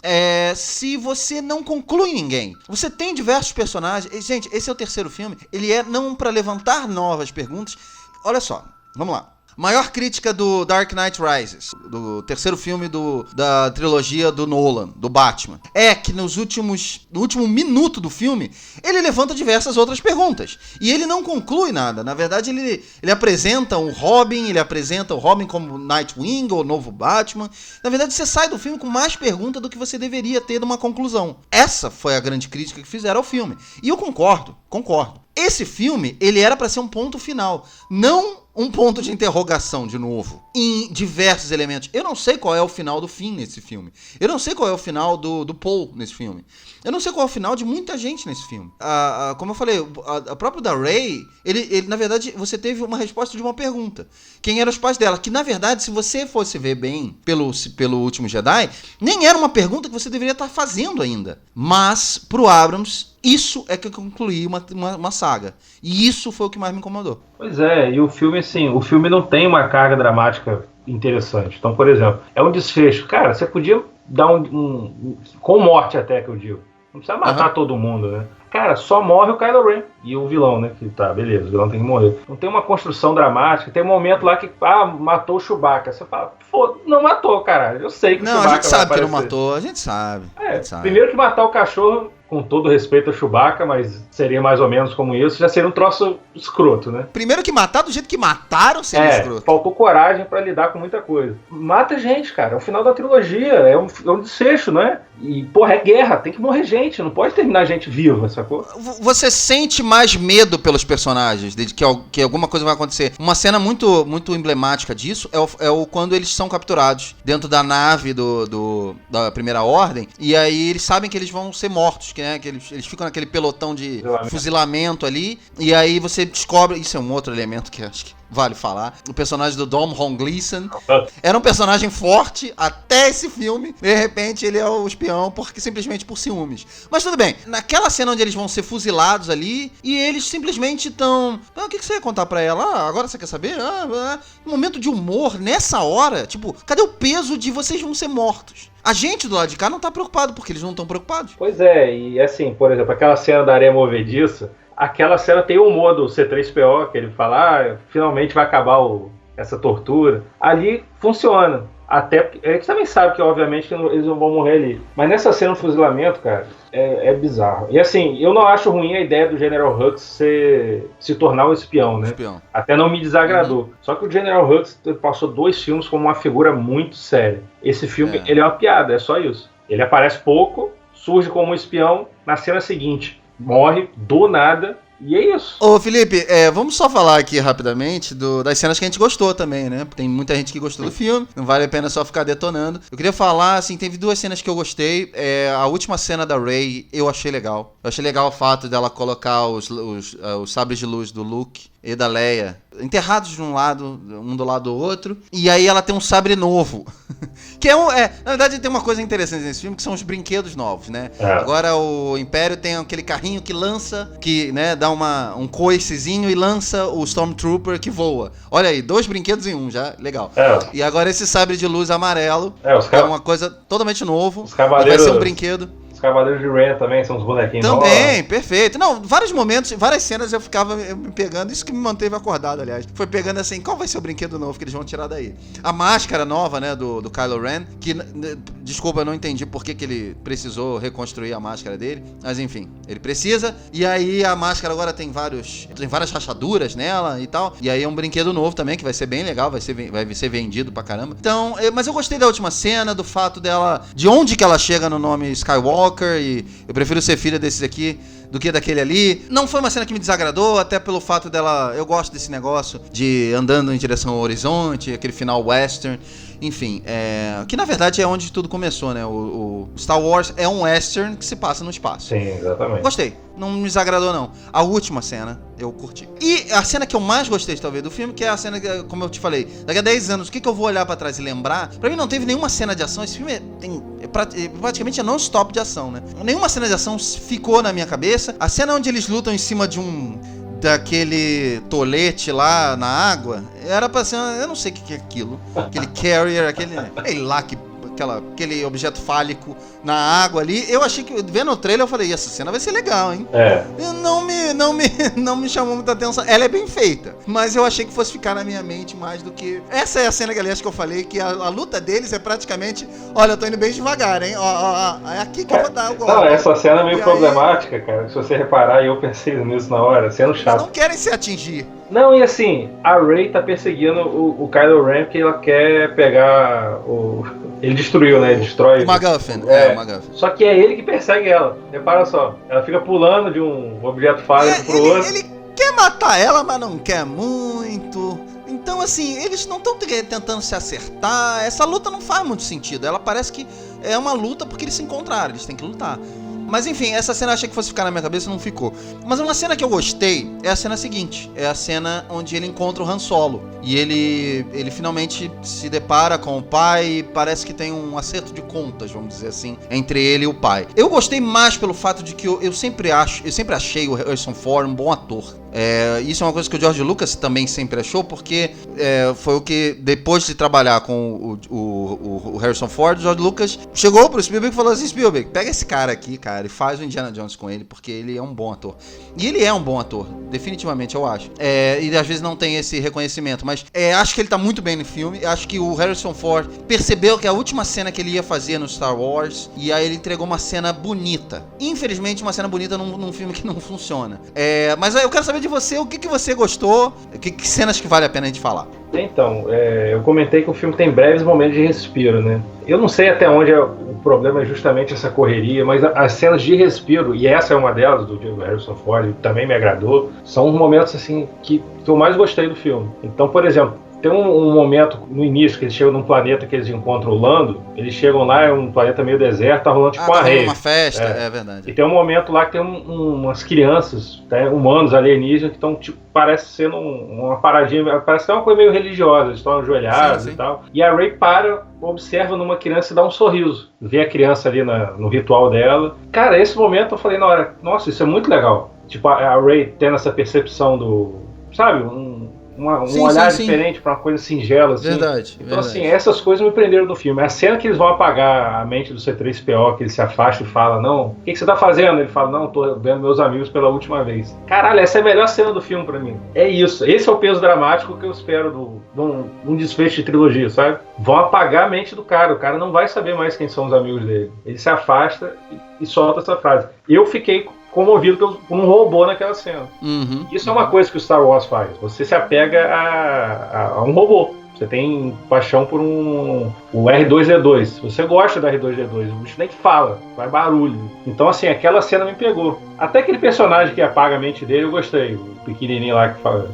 se você não conclui ninguém? Você tem diversos personagens. E, gente, esse é o terceiro filme. Ele é não pra levantar novas perguntas. Olha só, vamos lá. Maior crítica do Dark Knight Rises, do terceiro filme da trilogia do Nolan, do Batman, é que no último minuto do filme, ele levanta diversas outras perguntas. E ele não conclui nada. Na verdade, ele apresenta o Robin como Nightwing, ou novo Batman. Na verdade, você sai do filme com mais perguntas do que você deveria ter de uma conclusão. Essa foi a grande crítica que fizeram ao filme. E eu concordo. Esse filme, ele era pra ser um ponto final. Não um ponto de interrogação de novo em diversos elementos. Eu não sei qual é o final do Finn nesse filme. Eu não sei qual é o final do Paul nesse filme. Eu não sei qual é o final de muita gente nesse filme. Como eu falei, a própria da Rey, ele, na verdade, você teve uma resposta de uma pergunta. Quem eram os pais dela? Que, na verdade, se você fosse ver bem pelo Último Jedi, nem era uma pergunta que você deveria estar fazendo ainda. Mas, pro Abrams, isso é que concluiu uma saga. E isso foi o que mais me incomodou. Pois é, e o filme, assim, o filme não tem uma carga dramática interessante. Então, por exemplo, é um desfecho. Cara, você podia dar com morte até, que eu digo. Não precisa matar todo mundo, né? Cara, só morre o Kylo Ren e o vilão, né? Que tá, beleza, o vilão tem que morrer. Não tem uma construção dramática, tem um momento lá que, matou o Chewbacca. Você fala, não matou, caralho. Eu sei que o Chewbacca a gente sabe vai que não aparecer. matou, a gente sabe. Primeiro que matar o cachorro, com todo respeito ao Chewbacca, mas seria mais ou menos como isso, já seria um troço escroto, né? Primeiro que matar do jeito que mataram seria escroto. Faltou coragem pra lidar com muita coisa. Mata gente, cara. É o final da trilogia, é um desfecho, não é? E, porra, é guerra, tem que morrer gente, não pode terminar gente viva, sacou? Você sente mais medo pelos personagens, de que alguma coisa vai acontecer. Uma cena muito, muito emblemática disso é quando eles são capturados dentro da nave da Primeira Ordem, e aí eles sabem que eles vão ser mortos, que eles ficam naquele pelotão de fuzilamento ali, e aí você descobre, isso é um outro elemento que acho que vale falar, o personagem do Domhnall Gleeson era um personagem forte até esse filme, de repente ele é o espião simplesmente por ciúmes. Mas tudo bem, naquela cena onde eles vão ser fuzilados ali, e eles simplesmente estão... o que você ia contar pra ela? Agora você quer saber? Um momento de humor nessa hora, tipo, cadê o peso de vocês vão ser mortos? A gente do lado de cá não tá preocupado, porque eles não estão preocupados. Pois é, e assim, por exemplo, aquela cena da areia movediça, aquela cena tem o humor do C3PO, que ele fala, finalmente vai acabar essa tortura. Ali funciona. Até porque a gente também sabe que, obviamente, que eles não vão morrer ali. Mas nessa cena do fuzilamento, cara, é bizarro. E assim, eu não acho ruim a ideia do General Hux se tornar um espião, né? Até não me desagradou. Só que o General Hux passou 2 filmes como uma figura muito séria. Esse filme, ele é uma piada, é só isso. Ele aparece pouco, surge como um espião, na cena seguinte morre do nada, e é isso. Ô Felipe, vamos só falar aqui rapidamente das cenas que a gente gostou também, né? Tem muita gente que gostou do filme, não vale a pena só ficar detonando. Eu queria falar, assim, teve 2 cenas que eu gostei. A última cena da Rey eu achei legal. Eu achei legal o fato dela colocar os sabres de luz do Luke e da Leia enterrados de um do lado do outro, e aí ela tem um sabre novo. Que na verdade tem uma coisa interessante nesse filme, que são os brinquedos novos, né? Agora o Império tem aquele carrinho que lança, que, né, dá um coicezinho e lança o Stormtrooper que voa. Olha aí, 2 brinquedos em um, já, legal. E agora esse sabre de luz amarelo, é uma coisa totalmente novo, vai ser um brinquedo. Cavaleiros de Ren também, são os bonequinhos também, perfeito. Não, vários momentos, várias cenas eu ficava me pegando, isso que me manteve acordado, aliás. Foi pegando assim, qual vai ser o brinquedo novo que eles vão tirar daí? A máscara nova, né, do Kylo Ren, que, desculpa, eu não entendi por que ele precisou reconstruir a máscara dele, mas enfim, ele precisa, e aí a máscara agora tem várias rachaduras nela e tal, e aí é um brinquedo novo também, que vai ser bem legal, vai ser vendido pra caramba. Então, mas eu gostei da última cena, do fato de onde que ela chega no nome Skywalker, e eu prefiro ser filha desses aqui do que daquele ali. Não foi uma cena que me desagradou, até pelo fato dela... Eu gosto desse negócio de andando em direção ao horizonte, aquele final western. Enfim, que na verdade é onde tudo começou, né? O Star Wars é um western que se passa no espaço. Sim, exatamente. Gostei. Não me desagradou, não. A última cena, eu curti. E a cena que eu mais gostei, talvez, do filme, que é a cena que, como eu te falei, daqui a 10 anos, o que eu vou olhar pra trás e lembrar? Pra mim não teve nenhuma cena de ação. Esse filme praticamente é non-stop de ação, né? Nenhuma cena de ação ficou na minha cabeça. A cena onde eles lutam em cima daquele tolete lá na água, era pra ser, eu não sei o que é aquilo, aquele carrier, sei lá, aquele objeto fálico na água ali. Eu achei que, vendo o trailer, eu falei, essa cena vai ser legal, hein? Não me chamou muita atenção. Ela é bem feita, mas eu achei que fosse ficar na minha mente mais do que... Essa é a cena, aliás, que eu falei, que a luta deles é praticamente, olha, eu tô indo bem devagar, hein? É aqui que eu vou dar o golpe. Não, essa cena é meio problemática, cara. Se você reparar, e eu pensei nisso na hora, sendo chato. Eles não querem se atingir. Não, e assim, a Rey tá perseguindo o Kylo Ren, porque ela quer pegar Ele destruiu, né? Ele destrói... O MacGuffin, o MacGuffin. Só que é ele que persegue ela. Repara só. Ela fica pulando de um objeto fálico pro outro. Ele quer matar ela, mas não quer muito. Então, assim, eles não estão tentando se acertar. Essa luta não faz muito sentido. Ela parece que é uma luta porque eles se encontraram, eles têm que lutar. Mas enfim, essa cena eu achei que fosse ficar na minha cabeça e não ficou. Mas uma cena que eu gostei é a cena seguinte. É a cena onde ele encontra o Han Solo. E ele finalmente se depara com o pai e parece que tem um acerto de contas, vamos dizer assim, entre ele e o pai. Eu gostei mais pelo fato de que eu sempre achei o Harrison Ford um bom ator. Isso é uma coisa que o George Lucas também sempre achou, porque foi o que, depois de trabalhar com o Harrison Ford, o George Lucas chegou pro Spielberg e falou assim: Spielberg, pega esse cara aqui, cara, e faz o Indiana Jones com ele, porque ele é um bom ator. E ele é um bom ator, definitivamente, eu acho. E às vezes não tem esse reconhecimento, mas acho que ele tá muito bem no filme. Acho que o Harrison Ford percebeu que a última cena que ele ia fazer no Star Wars, e aí ele entregou uma cena bonita. Infelizmente, uma cena bonita num filme que não funciona. Mas eu quero saber de você, o que você gostou, que cenas que vale a pena a gente falar. Então, eu comentei que o filme tem breves momentos de respiro, né? Eu não sei até onde o problema é justamente essa correria, mas as cenas de respiro, e essa é uma delas, do Harrison Ford, também me agradou, são os momentos assim que eu mais gostei do filme. Então, por exemplo, tem um momento no início que eles chegam num planeta que eles encontram o Lando. Eles chegam lá, é um planeta meio deserto, tá rolando tipo uma rave. Uma festa, é verdade. E tem um momento lá que tem umas crianças, humanos alienígenas, que estão, tipo, parece sendo uma paradinha, parece até uma coisa meio religiosa, eles estão ajoelhados, sim. E tal. E a Rey observa numa criança e dá um sorriso. Vê a criança ali no ritual dela. Cara, esse momento eu falei na hora, nossa, isso é muito legal. Tipo, a Rey tendo essa percepção sabe, um olhar diferente para uma coisa singela, assim. Verdade. Então, assim, essas coisas me prenderam no filme. A cena que eles vão apagar a mente do C-3PO, que ele se afasta e fala, não, o que você tá fazendo? Ele fala, não, tô vendo meus amigos pela última vez. Caralho, essa é a melhor cena do filme pra mim. É isso. Esse é o peso dramático que eu espero de um desfecho de trilogia, sabe? Vão apagar a mente do cara. O cara não vai saber mais quem são os amigos dele. Ele se afasta e solta essa frase. Eu fiquei comovido por um robô naquela cena. Isso é uma coisa que o Star Wars faz. Você se apega a um robô. Você tem paixão por o R2-D2. Você gosta do R2-D2. O bicho nem fala, faz barulho. Então, assim, aquela cena me pegou. Até aquele personagem que apaga a mente dele, eu gostei. O pequenininho lá que fala...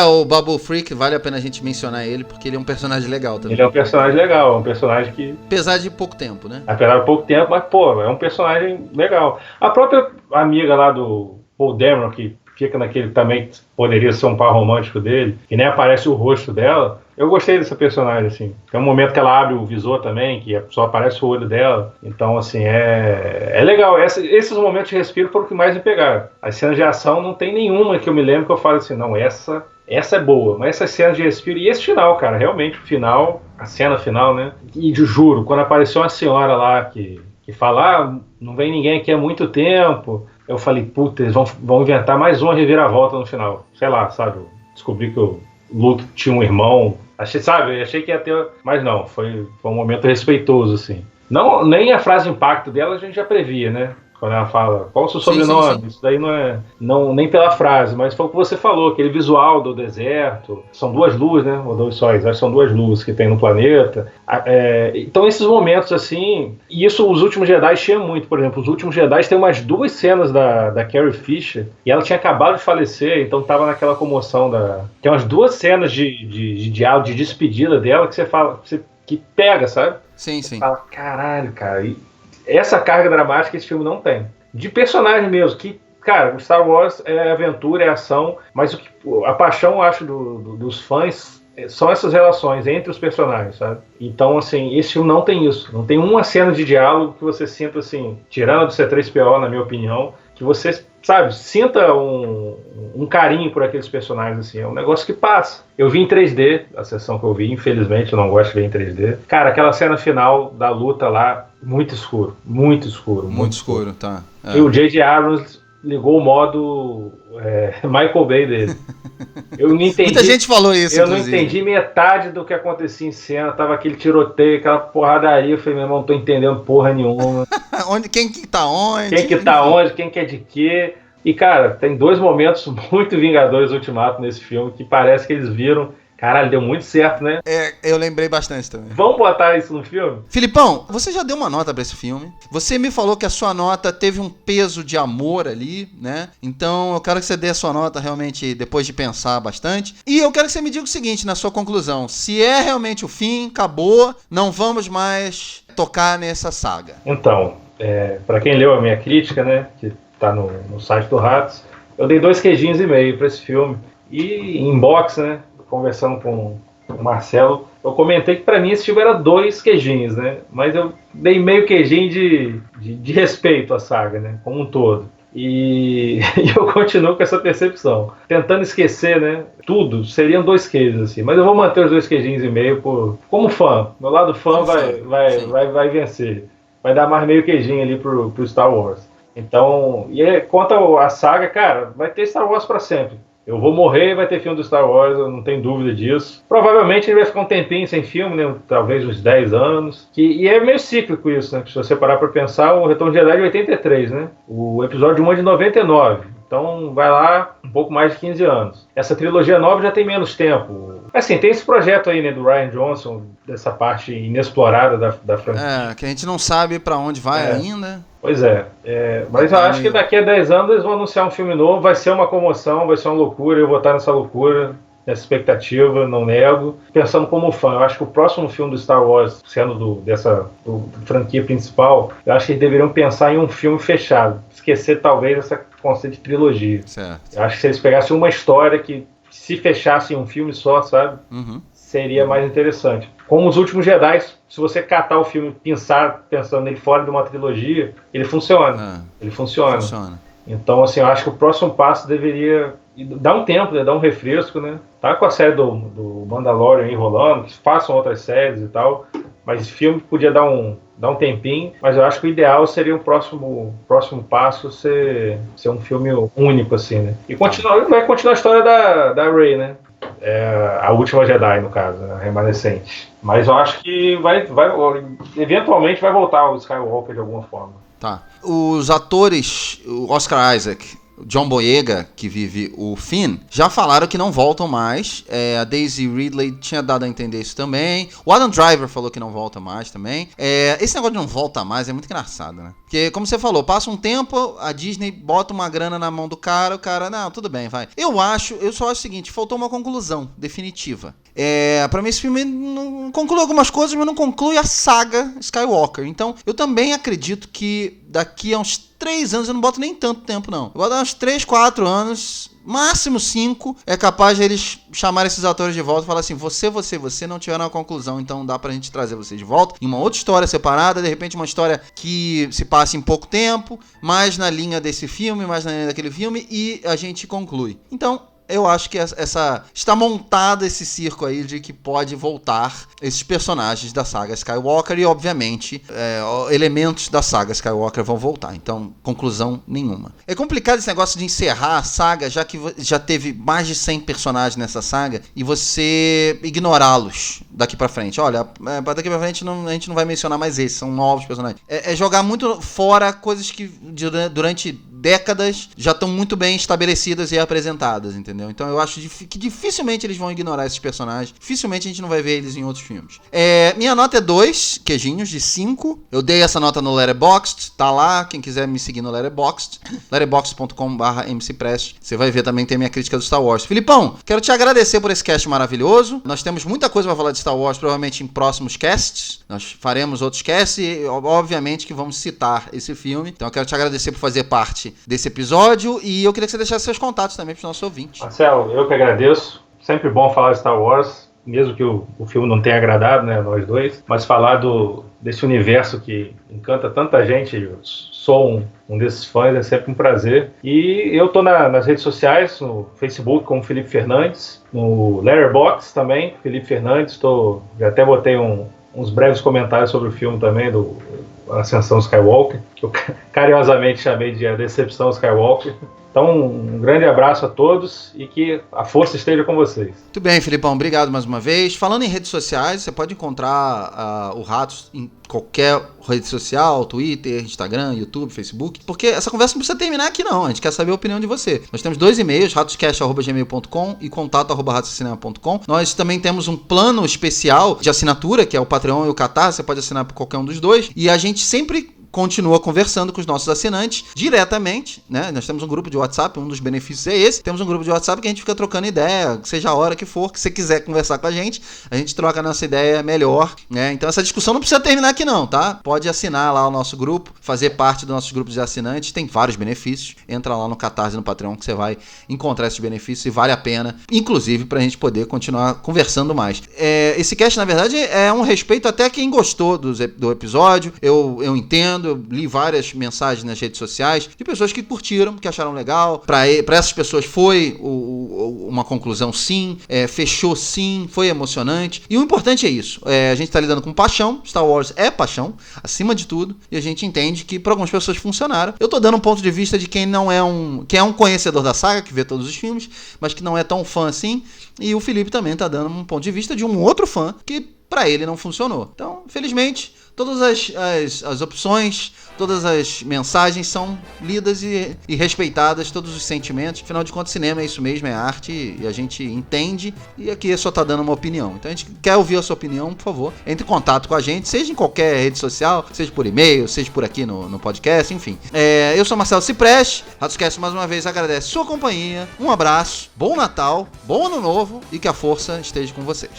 O Babu Frick, vale a pena a gente mencionar ele, porque ele é um personagem legal também. Ele é um personagem legal, um personagem que... Apesar de pouco tempo, né? Apesar de pouco tempo, mas, pô, é um personagem legal. A própria amiga lá do Paul Dameron, que fica naquele também, poderia ser um par romântico dele, e nem aparece o rosto dela, eu gostei dessa personagem, assim. Tem um momento que ela abre o visor também, que só aparece o olho dela. Então, assim, é legal. Esses momentos de respiro foram o que mais me pegaram. As cenas de ação não tem nenhuma que eu me lembro que eu falo assim, não, essa é boa. Mas essas cenas de respiro, e esse final, cara, realmente o final, a cena final, né? E juro, quando apareceu uma senhora lá que fala, não vem ninguém aqui há muito tempo, eu falei, puta, eles vão inventar mais uma reviravolta no final. Sei lá, sabe? Descobri que o Luke tinha um irmão. Achei que ia ter... Mas não, foi um momento respeitoso, assim. Não, nem a frase impacto dela a gente já previa, né? Quando ela fala, qual o seu sobrenome? Sim. Isso daí não nem pela frase, mas foi o que você falou, aquele visual do deserto. São duas luas, né? Ou dois sóis, acho que são duas luas que tem no planeta. Então esses momentos, assim... E isso os Últimos Jedi tinha muito, por exemplo. Os Últimos Jedi tem umas duas cenas da Carrie Fisher, e ela tinha acabado de falecer, então tava naquela comoção Tem umas duas cenas de diálogo, de despedida dela, que você fala... Que pega, sabe? Sim. Você fala, caralho, cara... Essa carga dramática esse filme não tem. De personagem mesmo, que, cara, o Star Wars é aventura, é ação, mas a paixão, eu acho, dos fãs são essas relações entre os personagens, sabe? Então, assim, esse filme não tem isso. Não tem uma cena de diálogo que você sinta, assim, tirando do C-3PO, na minha opinião, que você, sabe, sinta um carinho por aqueles personagens, assim. É um negócio que passa. Eu vi em 3D, a sessão que eu vi, infelizmente, eu não gosto de ver em 3D. Cara, aquela cena final da luta lá, muito escuro, muito escuro. Muito escuro, tá. E o J.J. Abrams ligou o modo Michael Bay dele. Eu não entendi. Muita gente falou isso, eu inclusive. Não entendi metade do que acontecia em cena. Tava aquele tiroteio, aquela porradaria. Eu falei, meu irmão, não tô entendendo porra nenhuma. Quem que tá onde? Quem que tá onde? Quem que é de quê? E, cara, tem dois momentos muito vingadores Ultimato nesse filme que parece que eles viram... Caralho, deu muito certo, né? Eu lembrei bastante também. Vamos botar isso no filme? Filipão, você já deu uma nota pra esse filme. Você me falou que a sua nota teve um peso de amor ali, né? Então eu quero que você dê a sua nota realmente depois de pensar bastante. E eu quero que você me diga o seguinte, na sua conclusão. Se é realmente o fim, acabou, não vamos mais tocar nessa saga. Então, pra quem leu a minha crítica, né? Que tá no site do Ratos, eu dei 2,5 queijinhos pra esse filme. E em box, né? Conversando com o Marcelo, eu comentei que pra mim esse filme era 2 queijinhos, né? Mas eu dei meio queijinho de respeito à saga, né? Como um todo. E eu continuo com essa percepção. Tentando esquecer, né? Tudo, seriam 2 queijos, assim. Mas eu vou manter os 2,5 queijinhos como fã. Meu lado fã vai vencer. Vai dar mais meio queijinho ali pro Star Wars. Então, quanto à saga, cara, vai ter Star Wars pra sempre. Eu vou morrer e vai ter filme do Star Wars, eu não tenho dúvida disso. Provavelmente ele vai ficar um tempinho sem filme, né? Talvez uns 10 anos. E é meio cíclico isso, né? Se você parar pra pensar, o Retorno de Jedi é de 83, né? O episódio 1 é de 99. Então vai lá um pouco mais de 15 anos. Essa trilogia nova já tem menos tempo. Assim, tem esse projeto aí, né, do Rian Johnson, dessa parte inexplorada da franquia. Que a gente não sabe pra onde vai ainda. Pois é. Mas eu acho que daqui a 10 anos eles vão anunciar um filme novo, vai ser uma comoção, vai ser uma loucura, eu vou estar nessa loucura, nessa expectativa, não nego. Pensando como fã, eu acho que o próximo filme do Star Wars, sendo do franquia principal, eu acho que eles deveriam pensar em um filme fechado. Esquecer talvez essa conceito de trilogia. Certo. Eu acho que se eles pegassem uma história que se fechasse em um filme só, sabe? Seria mais interessante. Como Os Últimos Jedi, se você catar o filme pensando nele fora de uma trilogia, ele funciona. Ele funciona. Então, assim, eu acho que o próximo passo deveria dar um tempo, né? Dar um refresco, né? Tá com a série do Mandalorian aí rolando, que façam outras séries e tal, mas esse filme podia dar um tempinho, mas eu acho que o ideal seria o próximo passo ser um filme único, assim, né? E vai continuar a história da Rey, né? A última Jedi, no caso, né? A remanescente. Mas eu acho que eventualmente vai voltar o Skywalker de alguma forma. Tá. Os atores, o Oscar Isaac, o John Boyega, que vive o Finn, já falaram que não voltam mais. A Daisy Ridley tinha dado a entender isso também. O Adam Driver falou que não volta mais também. Esse negócio de não volta mais é muito engraçado, né? Porque, como você falou, passa um tempo, a Disney bota uma grana na mão do cara, o cara, não, tudo bem, vai. Eu só acho o seguinte, faltou uma conclusão definitiva. Pra mim esse filme não conclui algumas coisas, mas não conclui a saga Skywalker. Então, eu também acredito que daqui a uns 3 anos, eu não boto nem tanto tempo, não. Eu boto uns 3, 4 anos, máximo 5, é capaz de eles chamarem esses atores de volta e falar assim, você não tiveram uma conclusão, então dá pra gente trazer você de volta em uma outra história separada, de repente uma história que se passe em pouco tempo, mais na linha desse filme, mais na linha daquele filme, e a gente conclui. Então, eu acho que está montado esse circo aí de que pode voltar esses personagens da saga Skywalker e, obviamente, elementos da saga Skywalker vão voltar. Então, conclusão nenhuma. É complicado esse negócio de encerrar a saga, já que já teve mais de 100 personagens nessa saga, e você ignorá-los daqui pra frente. Olha, daqui pra frente a gente não vai mencionar mais esses, são novos personagens. É jogar muito fora coisas que durante décadas já estão muito bem estabelecidas e apresentadas, entendeu? Então eu acho que dificilmente eles vão ignorar esses personagens, dificilmente a gente não vai ver eles em outros filmes. Minha nota é 2 queijinhos de 5. Eu dei essa nota no Letterboxd, tá lá, quem quiser me seguir no Letterboxd, letterboxd.com/mcprest. Você vai ver também, tem minha crítica do Star Wars. Filipão, quero te agradecer por esse cast maravilhoso. Nós temos muita coisa pra falar de Star Wars, provavelmente em próximos casts. Nós faremos outros casts e, obviamente, que vamos citar esse filme. Então eu quero te agradecer por fazer parte desse episódio e eu queria que você deixasse seus contatos também para os nossos ouvintes. Marcelo, eu que agradeço. Sempre bom falar de Star Wars, mesmo que o filme não tenha agradado, né, nós dois, mas falar desse universo que encanta tanta gente, eu sou um desses fãs, é sempre um prazer. E eu tô nas redes sociais, no Facebook como Felipe Fernandes, no Letterboxd também, Felipe Fernandes, já até botei uns breves comentários sobre o filme também, do Ascensão Skywalker, que eu carinhosamente chamei de A Decepção Skywalker. Então, um grande abraço a todos e que a força esteja com vocês. Muito bem, Filipão, obrigado mais uma vez. Falando em redes sociais, você pode encontrar o Ratos em qualquer rede social, Twitter, Instagram, YouTube, Facebook, porque essa conversa não precisa terminar aqui não, a gente quer saber a opinião de você. Nós temos 2 e-mails, ratoscast@gmail.com e contato@ratoscinema.com. Nós também temos um plano especial de assinatura, que é o Patreon e o Catarse, você pode assinar por qualquer um dos dois, e a gente sempre continua conversando com os nossos assinantes diretamente, né? Nós temos um grupo de WhatsApp, um dos benefícios é esse. Temos um grupo de WhatsApp que a gente fica trocando ideia, seja a hora que for, que você quiser conversar com a gente troca a nossa ideia melhor, né? Então essa discussão não precisa terminar aqui não, tá? Pode assinar lá o nosso grupo, fazer parte do nosso grupo de assinantes, tem vários benefícios. Entra lá no Catarse e no Patreon que você vai encontrar esses benefícios e vale a pena, inclusive pra gente poder continuar conversando mais. Esse cast, na verdade, é um respeito até a quem gostou do episódio. Eu entendo, eu li várias mensagens nas redes sociais de pessoas que curtiram, que acharam legal. Pra essas pessoas foi uma conclusão sim, fechou sim, foi emocionante. E o importante é isso. A gente tá lidando com paixão. Star Wars é paixão, acima de tudo. E a gente entende que para algumas pessoas funcionaram. Eu tô dando um ponto de vista de quem não é quem é um conhecedor da saga, que vê todos os filmes, mas que não é tão fã assim. E o Felipe também tá dando um ponto de vista de um outro fã que para ele não funcionou. Então, felizmente, todas as opções, todas as mensagens são lidas e respeitadas, todos os sentimentos. Afinal de contas, cinema é isso mesmo, é arte, e a gente entende, e aqui só tá dando uma opinião. Então a gente quer ouvir a sua opinião, por favor, entre em contato com a gente, seja em qualquer rede social, seja por e-mail, seja por aqui no podcast, enfim. Eu sou Marcelo Cipreste, Ratoscast mais uma vez agradece sua companhia, um abraço, bom Natal, bom Ano Novo, e que a força esteja com vocês.